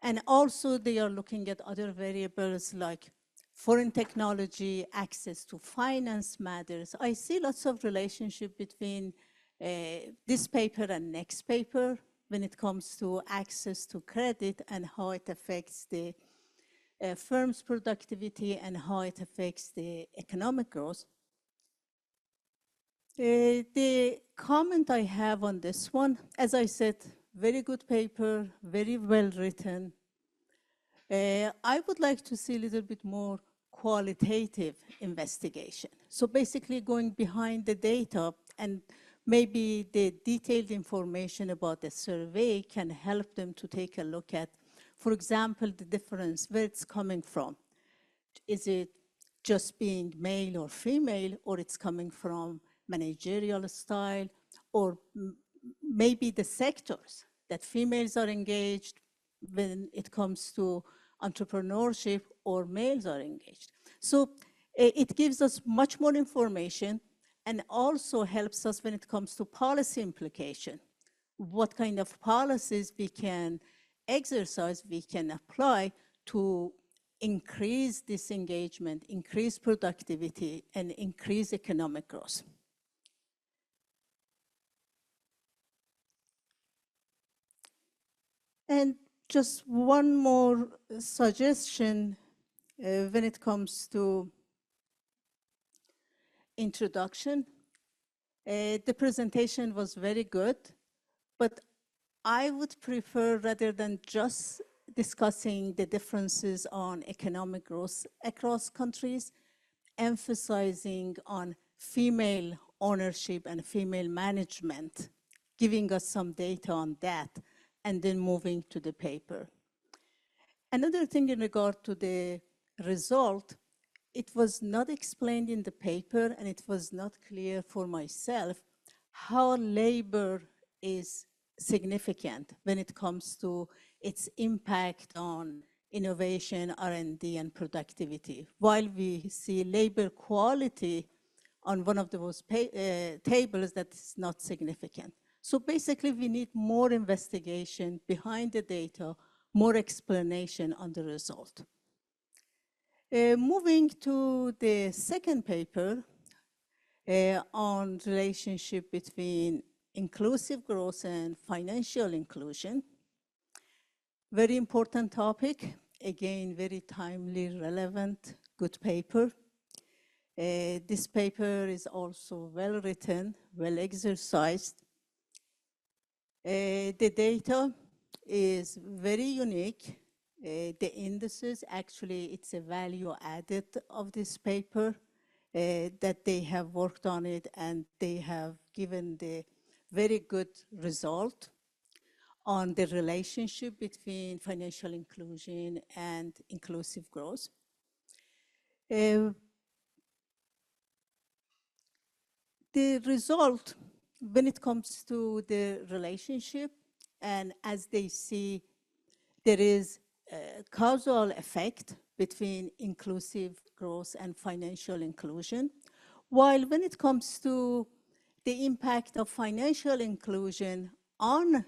And also they are looking at other variables like foreign technology, access to finance matters. I see lots of relationship between this paper and next paper when it comes to access to credit and how it affects the firm's productivity and how it affects the economic growth. The comment I have on this one, as I said, very good paper, very well written. I would like to see a little bit more qualitative investigation. So basically going behind the data, and maybe the detailed information about the survey can help them to take a look at, for example, the difference, where it's coming from. Is it just being male or female, or it's coming from managerial style, or maybe the sectors that females are engaged when it comes to entrepreneurship, or males are engaged. So it gives us much more information, and also helps us when it comes to policy implication. What kind of policies we can exercise, we can apply to increase this engagement, increase productivity, and increase economic growth. And just one more suggestion when it comes to introduction. The presentation was very good, but I would prefer, rather than just discussing the differences on economic growth across countries, emphasizing on female ownership and female management, giving us some data on that, and then moving to the paper. Another thing in regard to the result, it was not explained in the paper, and it was not clear for myself how labor is significant when it comes to its impact on innovation, R&D, and productivity. While we see labor quality on one of those tables, that is not significant. So basically, we need more investigation behind the data, more explanation on the result. Moving to the second paper on relationship between inclusive growth and financial inclusion. Very important topic. Again, very timely, relevant, good paper. This paper is also well written, well exercised. The data is very unique. The indices, actually, it's a value added of this paper that they have worked on it, and they have given the very good result on the relationship between financial inclusion and inclusive growth. The result, when it comes to the relationship, and as they see, there is a causal effect between inclusive growth and financial inclusion. While when it comes to the impact of financial inclusion on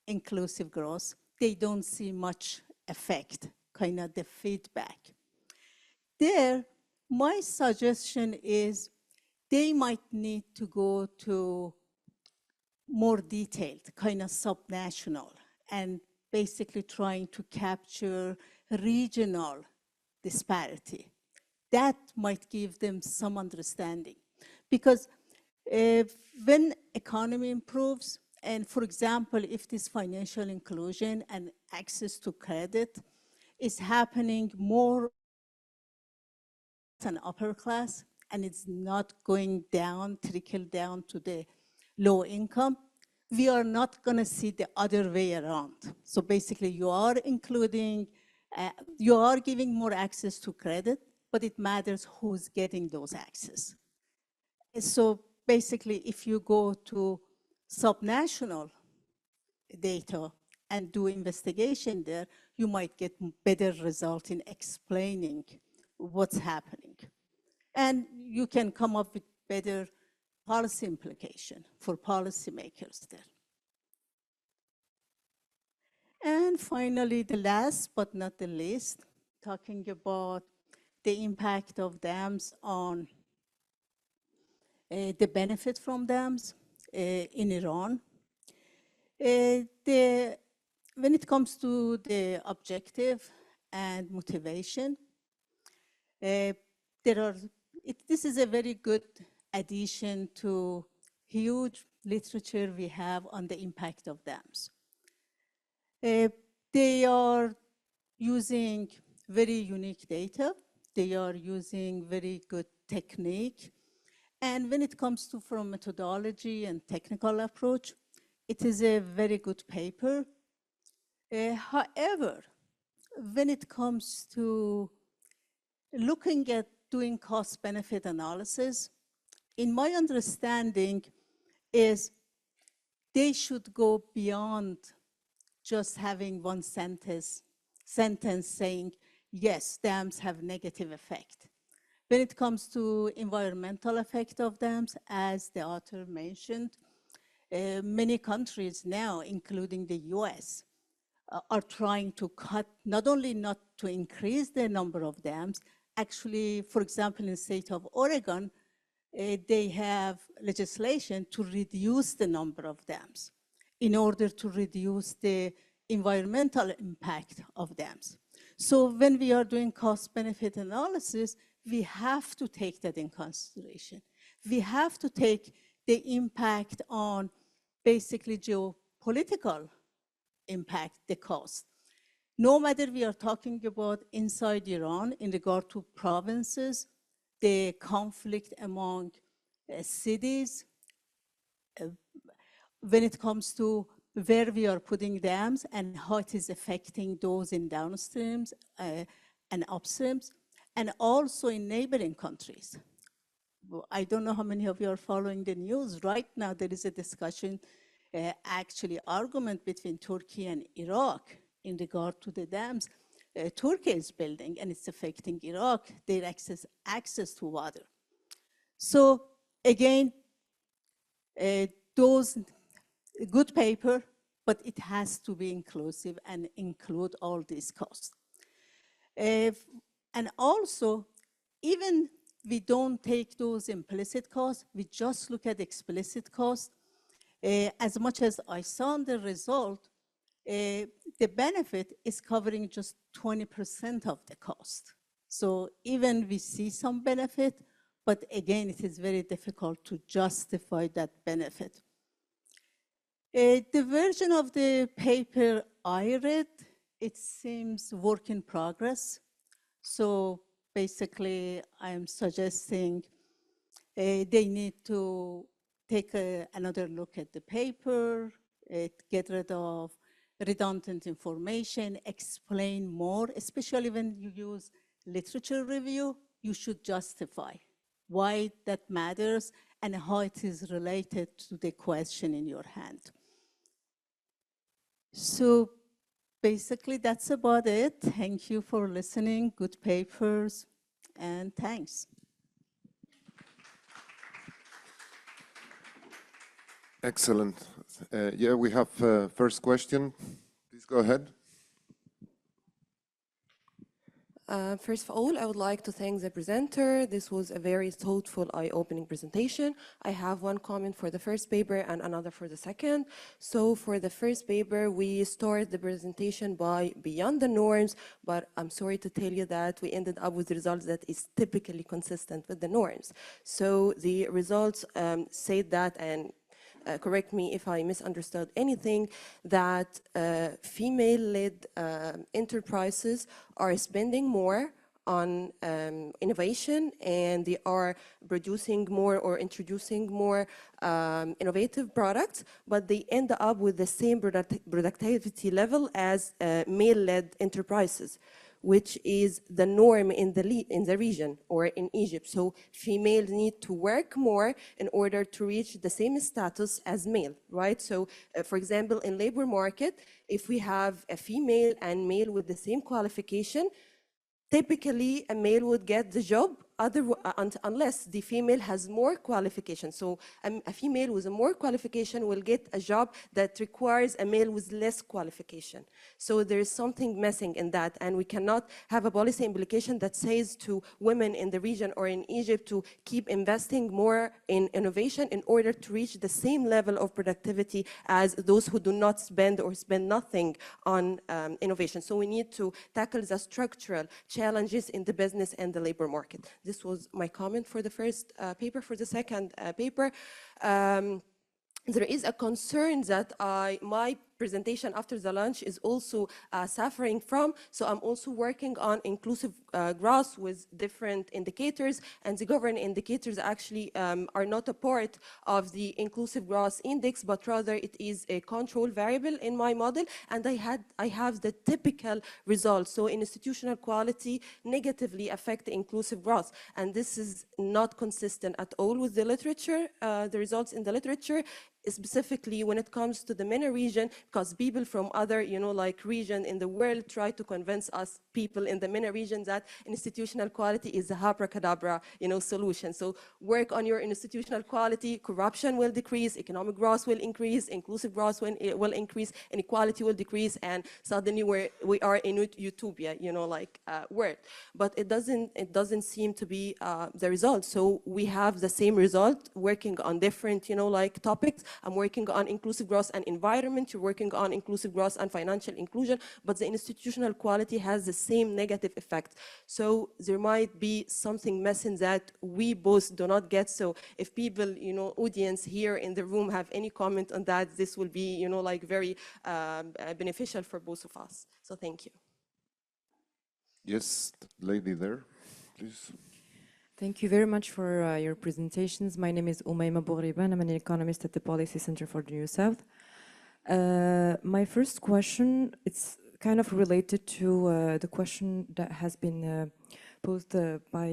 inclusive growth, they don't see much effect, kind of the feedback. There, my suggestion is they might need to go to more detailed, kind of subnational, and basically trying to capture regional disparity. That might give them some understanding. Because when economy improves, and for example, if this financial inclusion and access to credit is happening more than upper class, and it's not going down, trickle down to the low income, we are not going to see the other way around. So basically, you are including, you are giving more access to credit, but it matters who's getting those access. So basically, if you go to subnational data and do investigation there, you might get better result in explaining what's happening. And you can come up with better policy implication for policymakers there. And finally, the last but not the least, talking about the impact of dams on the benefit from dams in Iran. When it comes to the objective and motivation, this is a very good addition to huge literature we have on the impact of dams. They are using very unique data They are using very good technique. And when it comes to from methodology and technical approach, it is a very good paper. However, when it comes to looking at doing cost-benefit analysis, in my understanding is they should go beyond just having one sentence saying, yes, dams have negative effect. When it comes to environmental effect of dams, as the author mentioned, many countries now, including the US, are trying to cut, not only not to increase the number of dams, actually, for example, in the state of Oregon, they have legislation to reduce the number of dams in order to reduce the environmental impact of dams. So when we are doing cost-benefit analysis, we have to take that in consideration. We have to take the impact on basically geopolitical impact, the cost. No matter we are talking about inside Iran in regard to provinces, the conflict among cities, when it comes to where we are putting dams and how it is affecting those in downstreams and upstreams, and also in neighboring countries. I don't know how many of you are following the news. Right now, there is a discussion, actually argument between Turkey and Iraq in regard to the dams Turkey is building, and it's affecting Iraq, their access to water. So again, those good paper, but it has to be inclusive and include all these costs. And also, even we don't take those implicit costs, we just look at explicit costs. As much as I saw the result, the benefit is covering just 20% of the cost. So even we see some benefit, but again, it is very difficult to justify that benefit. The version of the paper I read, it seems work in progress. So basically, I'm suggesting they need to take another look at the paper, get rid of redundant information, explain more, especially when you use literature review, you should justify why that matters and how it is related to the question in your hand. So basically, that's about it. Thank you for listening, good papers, and thanks.
Excellent. Yeah, we have first question. Please go ahead.
First of all, I would like to thank the presenter. This was a very thoughtful, eye-opening presentation. I have one comment for the first paper and another for the second. So for the first paper, we started the presentation by beyond the norms, but I'm sorry to tell you that we ended up with results that is typically consistent with the norms. So the results say that, and correct me if I misunderstood anything, that female-led enterprises are spending more on innovation, and they are producing more or introducing more innovative products, but they end up with the same productivity level as male-led enterprises, which is the norm in the region or in Egypt. So females need to work more in order to reach the same status as male, right? So for example, in labor market, if we have a female and male with the same qualification, typically a male would get the job unless the female has more qualification. So a female with a more qualification will get a job that requires a male with less qualification. So there is something missing in that, and we cannot have a policy implication that says to women in the region or in Egypt to keep investing more in innovation in order to reach the same level of productivity as those who do not spend or spend nothing on innovation. So we need to tackle the structural challenges in the business and the labor market. This was my comment for the first paper. For the second paper, there is a concern that my presentation after the lunch is also suffering from. So I'm also working on inclusive growth with different indicators, and the governance indicators actually are not a part of the inclusive growth index, but rather it is a control variable in my model, and I have the typical results. So institutional quality negatively affect the inclusive growth, and this is not consistent at all with the literature, the results in the literature, specifically when it comes to the MENA region, because people from other, like region in the world try to convince us people in the MENA region that institutional quality is a abracadabra, solution. So work on your institutional quality, corruption will decrease, economic growth will increase, inclusive growth will increase, inequality will decrease, and suddenly we are in utopia, world. But it doesn't seem to be the result. So we have the same result working on different, topics. I'm working on inclusive growth and environment. You're working on inclusive growth and financial inclusion, but the institutional quality has the same negative effect. So there might be something missing that we both do not get. So if people, audience here in the room have any comment on that, this will be, very beneficial for both of us. So thank you.
Yes, lady there, please.
Thank you very much for your presentations. My name is Ommeren. I'm an economist at the Policy Center for the New South. My first question, it's kind of related to the question that has been posed by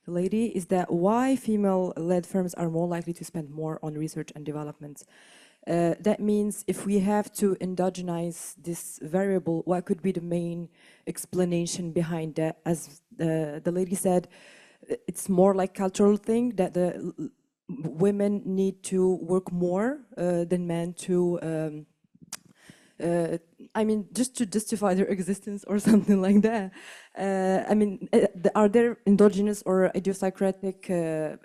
the lady, is that why female-led firms are more likely to spend more on research and development? That means if we have to endogenize this variable, what could be the main explanation behind that? As the lady said, it's more like cultural thing that the women need to work more than men to, I mean, just to justify their existence or something like that. I mean, are there endogenous or idiosyncratic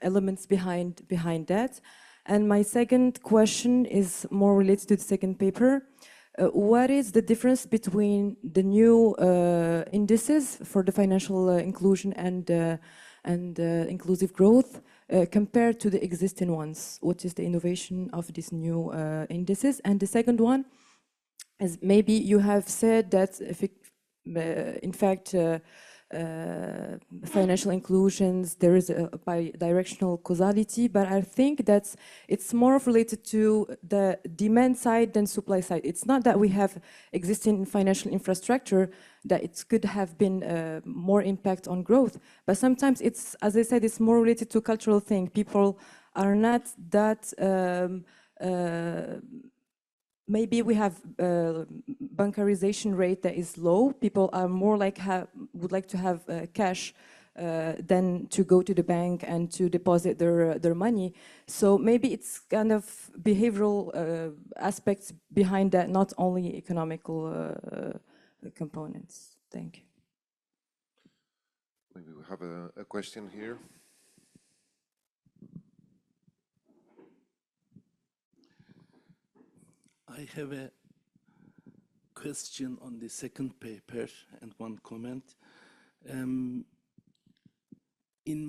elements behind that? And my second question is more related to the second paper. What is the difference between the new indices for the financial inclusion and inclusive growth compared to the existing ones? What is the innovation of these new indices? And the second one is, maybe you have said that if it, in fact financial inclusions, there is a bi-directional causality, but I think that it's more related to the demand side than supply side. It's not that we have existing financial infrastructure that it could have been more impact on growth, but sometimes it's, as I said, it's more related to cultural thing. People are not that maybe we have bankarization rate that is low. People are more like would like to have cash than to go to the bank and to deposit their money. So maybe it's kind of behavioral aspects behind that, not only economical components. Thank you.
Maybe we have a question here.
I have a question on the second paper and one comment. In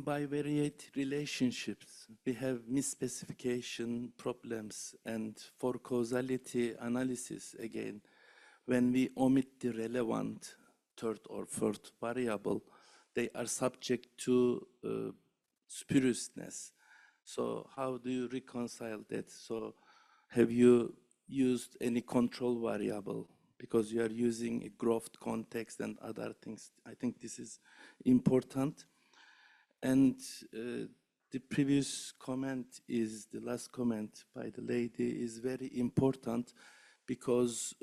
bivariate relationships, we have misspecification problems, and for causality analysis, again, when we omit the relevant third or fourth variable, they are subject to spuriousness. So how do you reconcile that? So have you used any control variable, because you are using a growth context and other things? I think this is important. And the previous comment is, the last comment by the lady is very important, because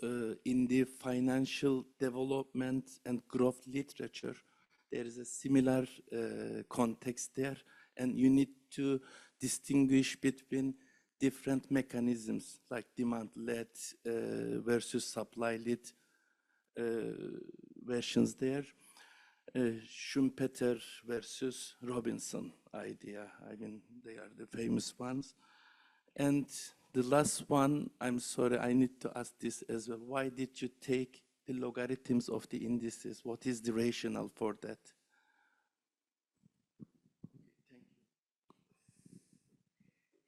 in the financial development and growth literature, there is a similar context there, and you need to distinguish between different mechanisms like demand-led versus supply-led versions there. Schumpeter versus Robinson idea. I mean, they are the famous ones. And the last one, I'm sorry, I need to ask this as well. Why did you take the logarithms of the indices? What is the rationale for that?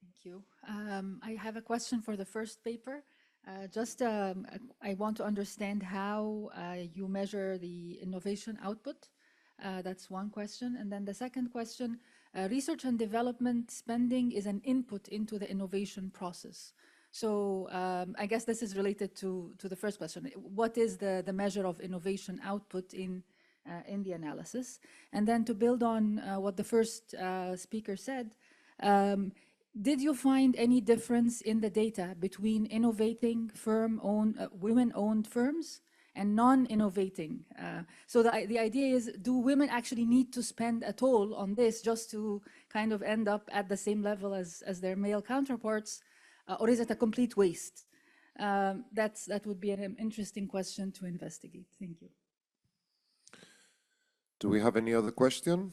Thank you. I have a question for the first paper.
I want to understand how you measure the innovation output. That's one question. And then the second question, research and development spending is an input into the innovation process. So I guess this is related to the first question. What is the measure of innovation output in the analysis? And then to build on what the first speaker said, did you find any difference in the data between innovating women-owned firms and non-innovating? So the idea is, do women actually need to spend at all on this just to kind of end up at the same level as their male counterparts, or is it a complete waste? That would be an interesting question to investigate. Thank you.
Do we have any other question?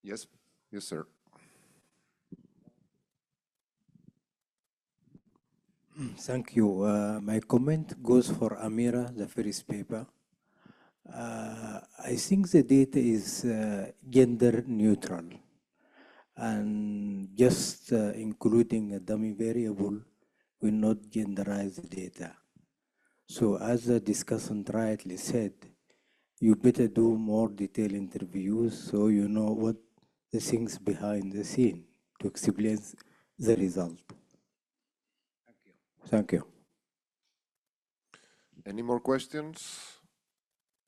Yes, yes, sir.
Thank you. My comment goes for Amira, the first paper. I think the data is gender neutral, and just including a dummy variable will not genderize the data. So as the discussant rightly said, you better do more detailed interviews so you know what the things behind the scene to explain the result. Thank you.
Any more questions?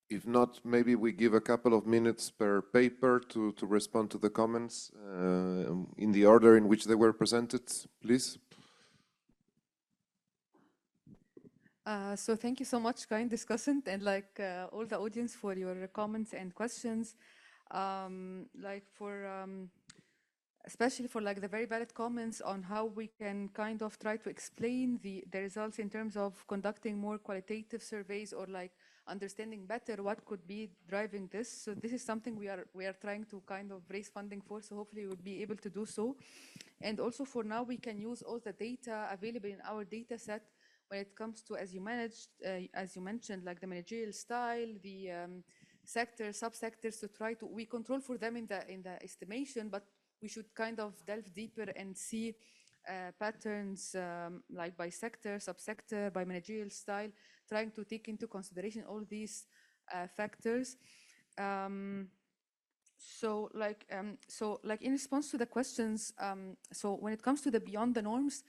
If not, maybe we give a couple of minutes per paper to respond to the comments in the order in which they were presented, please.
So thank you so much, kind discussant, and all the audience for your comments and questions. Especially for the very valid comments on how we can kind of try to explain the results in terms of conducting more qualitative surveys or understanding better what could be driving this. So this is something we are trying to kind of raise funding for, so hopefully we'll be able to do so. And also for now, we can use all the data available in our data set when it comes to, as you mentioned, the managerial style, the sectors, subsectors, to try to, we control for them in the estimation, but we should kind of delve deeper and see patterns by sector, subsector, by managerial style, trying to take into consideration all these factors. So in response to the questions, so when it comes to the beyond the norms,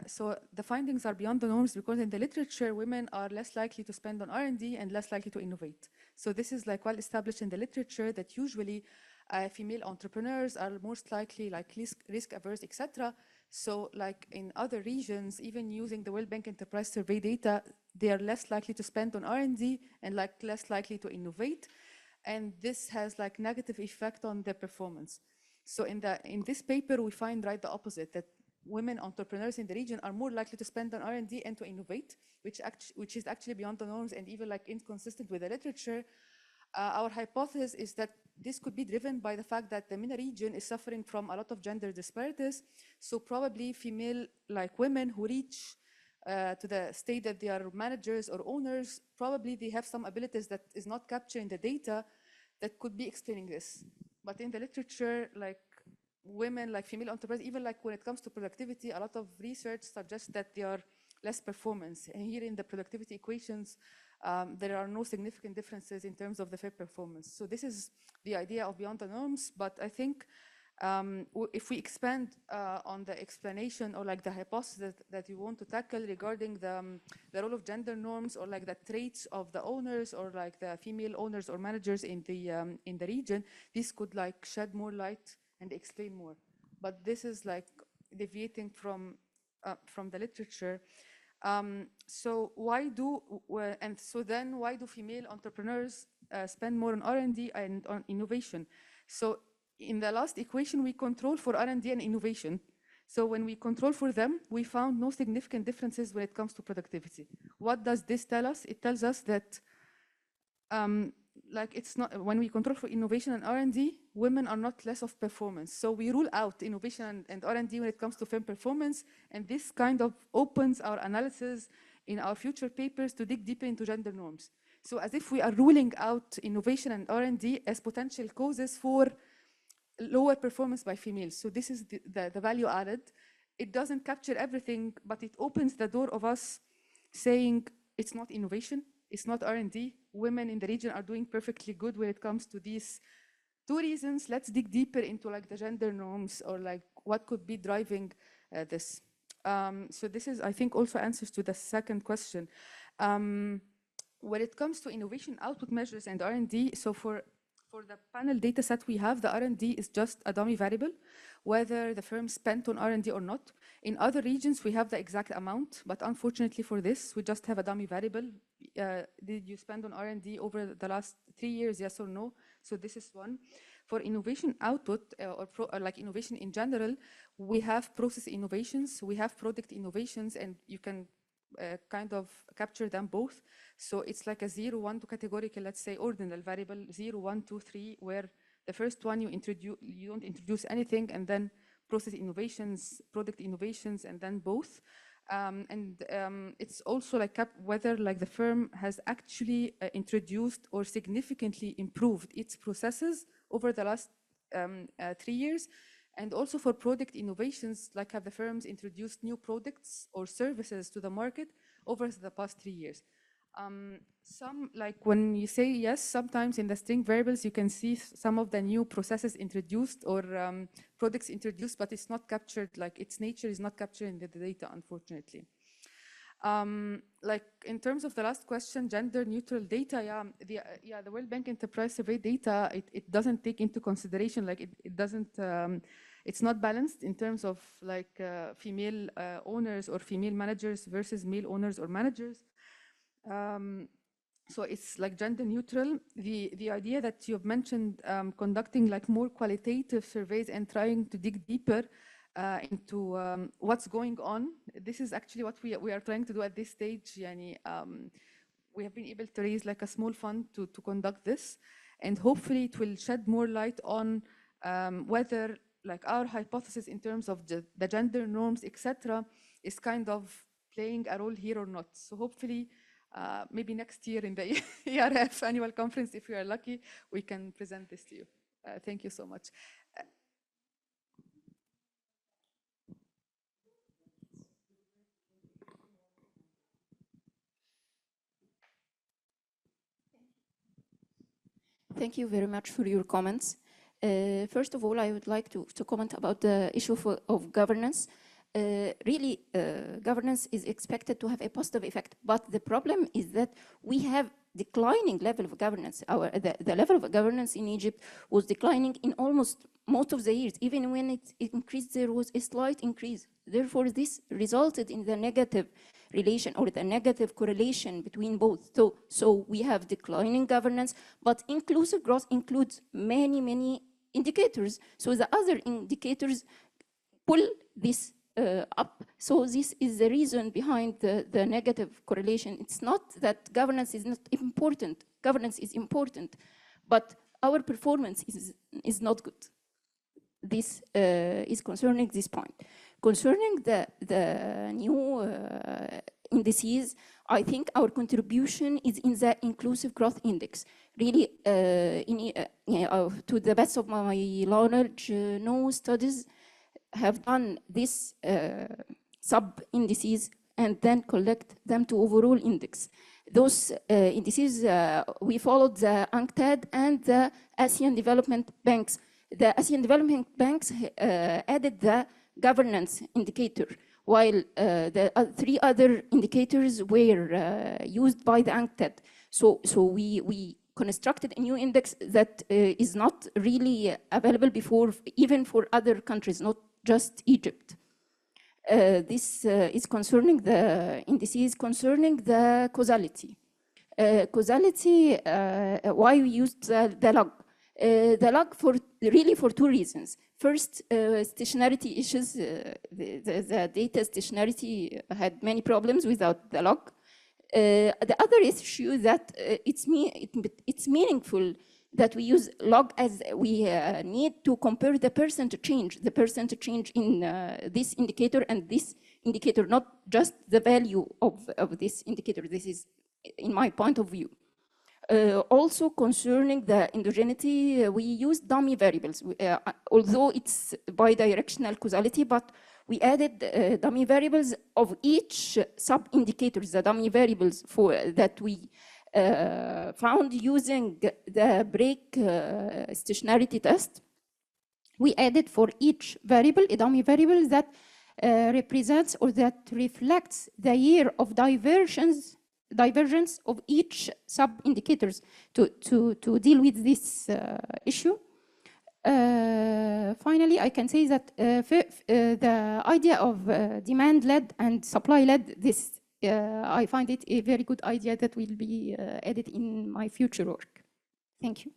so the findings are beyond the norms because in the literature, women are less likely to spend on R&D and less likely to innovate. So this is well established in the literature that usually female entrepreneurs are most likely risk averse, etc. So in other regions, even using the World Bank Enterprise Survey data, they are less likely to spend on R&D and less likely to innovate. And this has negative effect on their performance. So in this paper, we find the opposite, that women entrepreneurs in the region are more likely to spend on R&D and to innovate, which is actually beyond the norms and even inconsistent with the literature. Our hypothesis is that this could be driven by the fact that the MENA region is suffering from a lot of gender disparities. So probably female women who reach to the state that they are managers or owners, probably they have some abilities that is not captured in the data that could be explaining this. But in the literature, women, female entrepreneurs, even when it comes to productivity, a lot of research suggests that they are less performance. And here in the productivity equations, there are no significant differences in terms of the fair performance. So this is the idea of beyond the norms. But I think if we expand on the explanation or the hypothesis that you want to tackle regarding the role of gender norms or the traits of the owners or the female owners or managers in the region, this could shed more light and explain more. But this is deviating from the literature. So why do female entrepreneurs spend more on R&D and on innovation? So in the last equation, we control for R&D and innovation. So when we control for them, we found no significant differences when it comes to productivity. What does this tell us? It tells us that it's not, when we control for innovation and R&D, women are not less of performance. So we rule out innovation and R&D when it comes to firm performance, and this kind of opens our analysis in our future papers to dig deeper into gender norms. So as if we are ruling out innovation and R&D as potential causes for lower performance by females. So this is the value added. it doesn't capture everything, but it opens the door of us saying it's not innovation, it's not R&D. Women in the region are doing perfectly good when it comes to these two reasons. Let's dig deeper into like the gender norms or like what could be driving this. So this is, I think, also answers to the second question. When it comes to innovation output measures and R&D, so for the panel data set we have, the R&D is just a dummy variable, whether the firm spent on R&D or not. In other regions, we have the exact amount, but unfortunately for this, we just have a dummy variable. Did you spend on R&D over the last 3 years, yes or no? So this is one. For innovation output, or like innovation in general, we have process innovations, we have product innovations, and you can kind of capture them both. So it's like a 0, 1 to categorical, let's say ordinal variable, 0, 1, 2, 3, where the first one you don't introduce anything, and then process innovations, product innovations, and then both. It's also like whether like the firm has actually introduced or significantly improved its processes over the last 3 years. And also for product innovations, like have the firms introduced new products or services to the market over the past 3 years. Some, like when you say yes, sometimes in the string variables, you can see some of the new processes introduced or products introduced, but it's not captured, like its nature is not captured in the data, unfortunately. Like in terms of the last question, gender neutral data, the World Bank Enterprise Survey data, it doesn't take into consideration, like it doesn't, it's not balanced in terms of like female owners or female managers versus male owners or managers. So it's like gender neutral. The idea that you've mentioned, conducting like more qualitative surveys and trying to dig deeper into what's going on. This is actually what we are trying to do at this stage. Yani, we have been able to raise like a small fund to conduct this, and hopefully it will shed more light on whether like our hypothesis in terms of the gender norms, etc., is kind of playing a role here or not. So hopefully, maybe next year in the ERF annual conference, if we are lucky, we can present this to you. Thank you so much.
Thank you very much for your comments. First of all, I would like to comment about the issue of governance. Really, governance is expected to have a positive effect, but the problem is that we have declining level of governance. The level of governance in Egypt was declining in almost most of the years. Even when it increased, there was a slight increase. Therefore, this resulted in the negative relation or the negative correlation between both. So we have declining governance, but inclusive growth includes many indicators. So the other indicators pull this up. So this is the reason behind the negative correlation. It's not that governance is not important. Governance is important, but our performance is not good. This is concerning this point. Concerning the new indices, I think our contribution is in the inclusive growth index. Really, to the best of my knowledge, no studies have done this sub-indices and then collect them to overall index. Those indices, we followed the UNCTAD and the ASEAN Development Banks. The ASEAN Development Banks added the governance indicator, while the 3 other indicators were used by the UNCTAD. So we constructed a new index that is not really available before, even for other countries, not just Egypt. This is concerning the indices, concerning the causality. Causality, why we used the log? The log for 2 reasons. First, stationarity issues. The data stationarity had many problems without the log. The other issue that it's meaningful that we use log as we need to compare the percentage change in this indicator and this indicator, not just the value of this indicator. This is in my point of view. Also concerning the endogeneity, we use dummy variables, although it's bidirectional causality, but We added dummy variables of each sub-indicators, the dummy variables that we found using the break stationarity test. We added for each variable a dummy variable that represents or that reflects the year of divergence of each sub-indicators to deal with this issue. Finally, I can say that the idea of demand-led and supply-led, this I find it a very good idea that will be added in my future work. Thank you.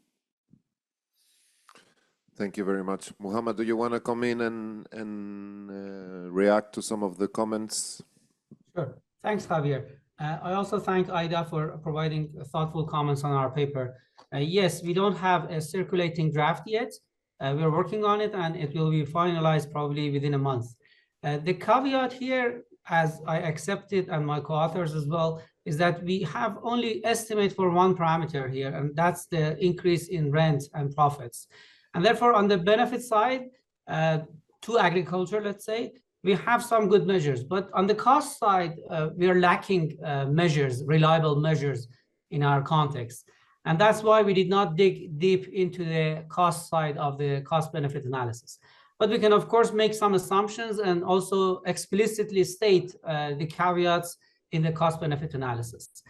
Thank you very much. Mohammad, do you want to come in and react to some of the comments?
Sure. Thanks, Javier. I also thank Aida for providing thoughtful comments on our paper. Yes, we don't have a circulating draft yet. We are working on it, and it will be finalized probably within a month. The caveat here, as I accepted and my co-authors as well, is that we have only estimate for one parameter here, and that's the increase in rent and profits. And therefore, on the benefit side, to agriculture, let's say, we have some good measures. But on the cost side, we are lacking measures, reliable measures in our context. And that's why we did not dig deep into the cost side of the cost-benefit analysis. But we can, of course, make some assumptions and also explicitly state the caveats in the cost-benefit analysis.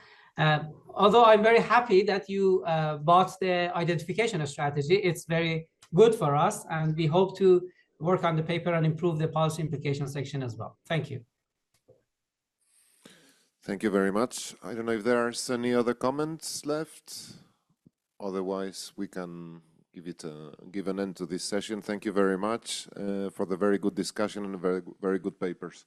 Although I'm very happy that you bought the identification strategy, it's very good for us, and we hope to work on the paper and improve the policy implication section as well. Thank you.
Thank you very much. I don't know if there's any other comments left. Otherwise, we can give an end to this session. Thank you very much for the very good discussion and very good papers.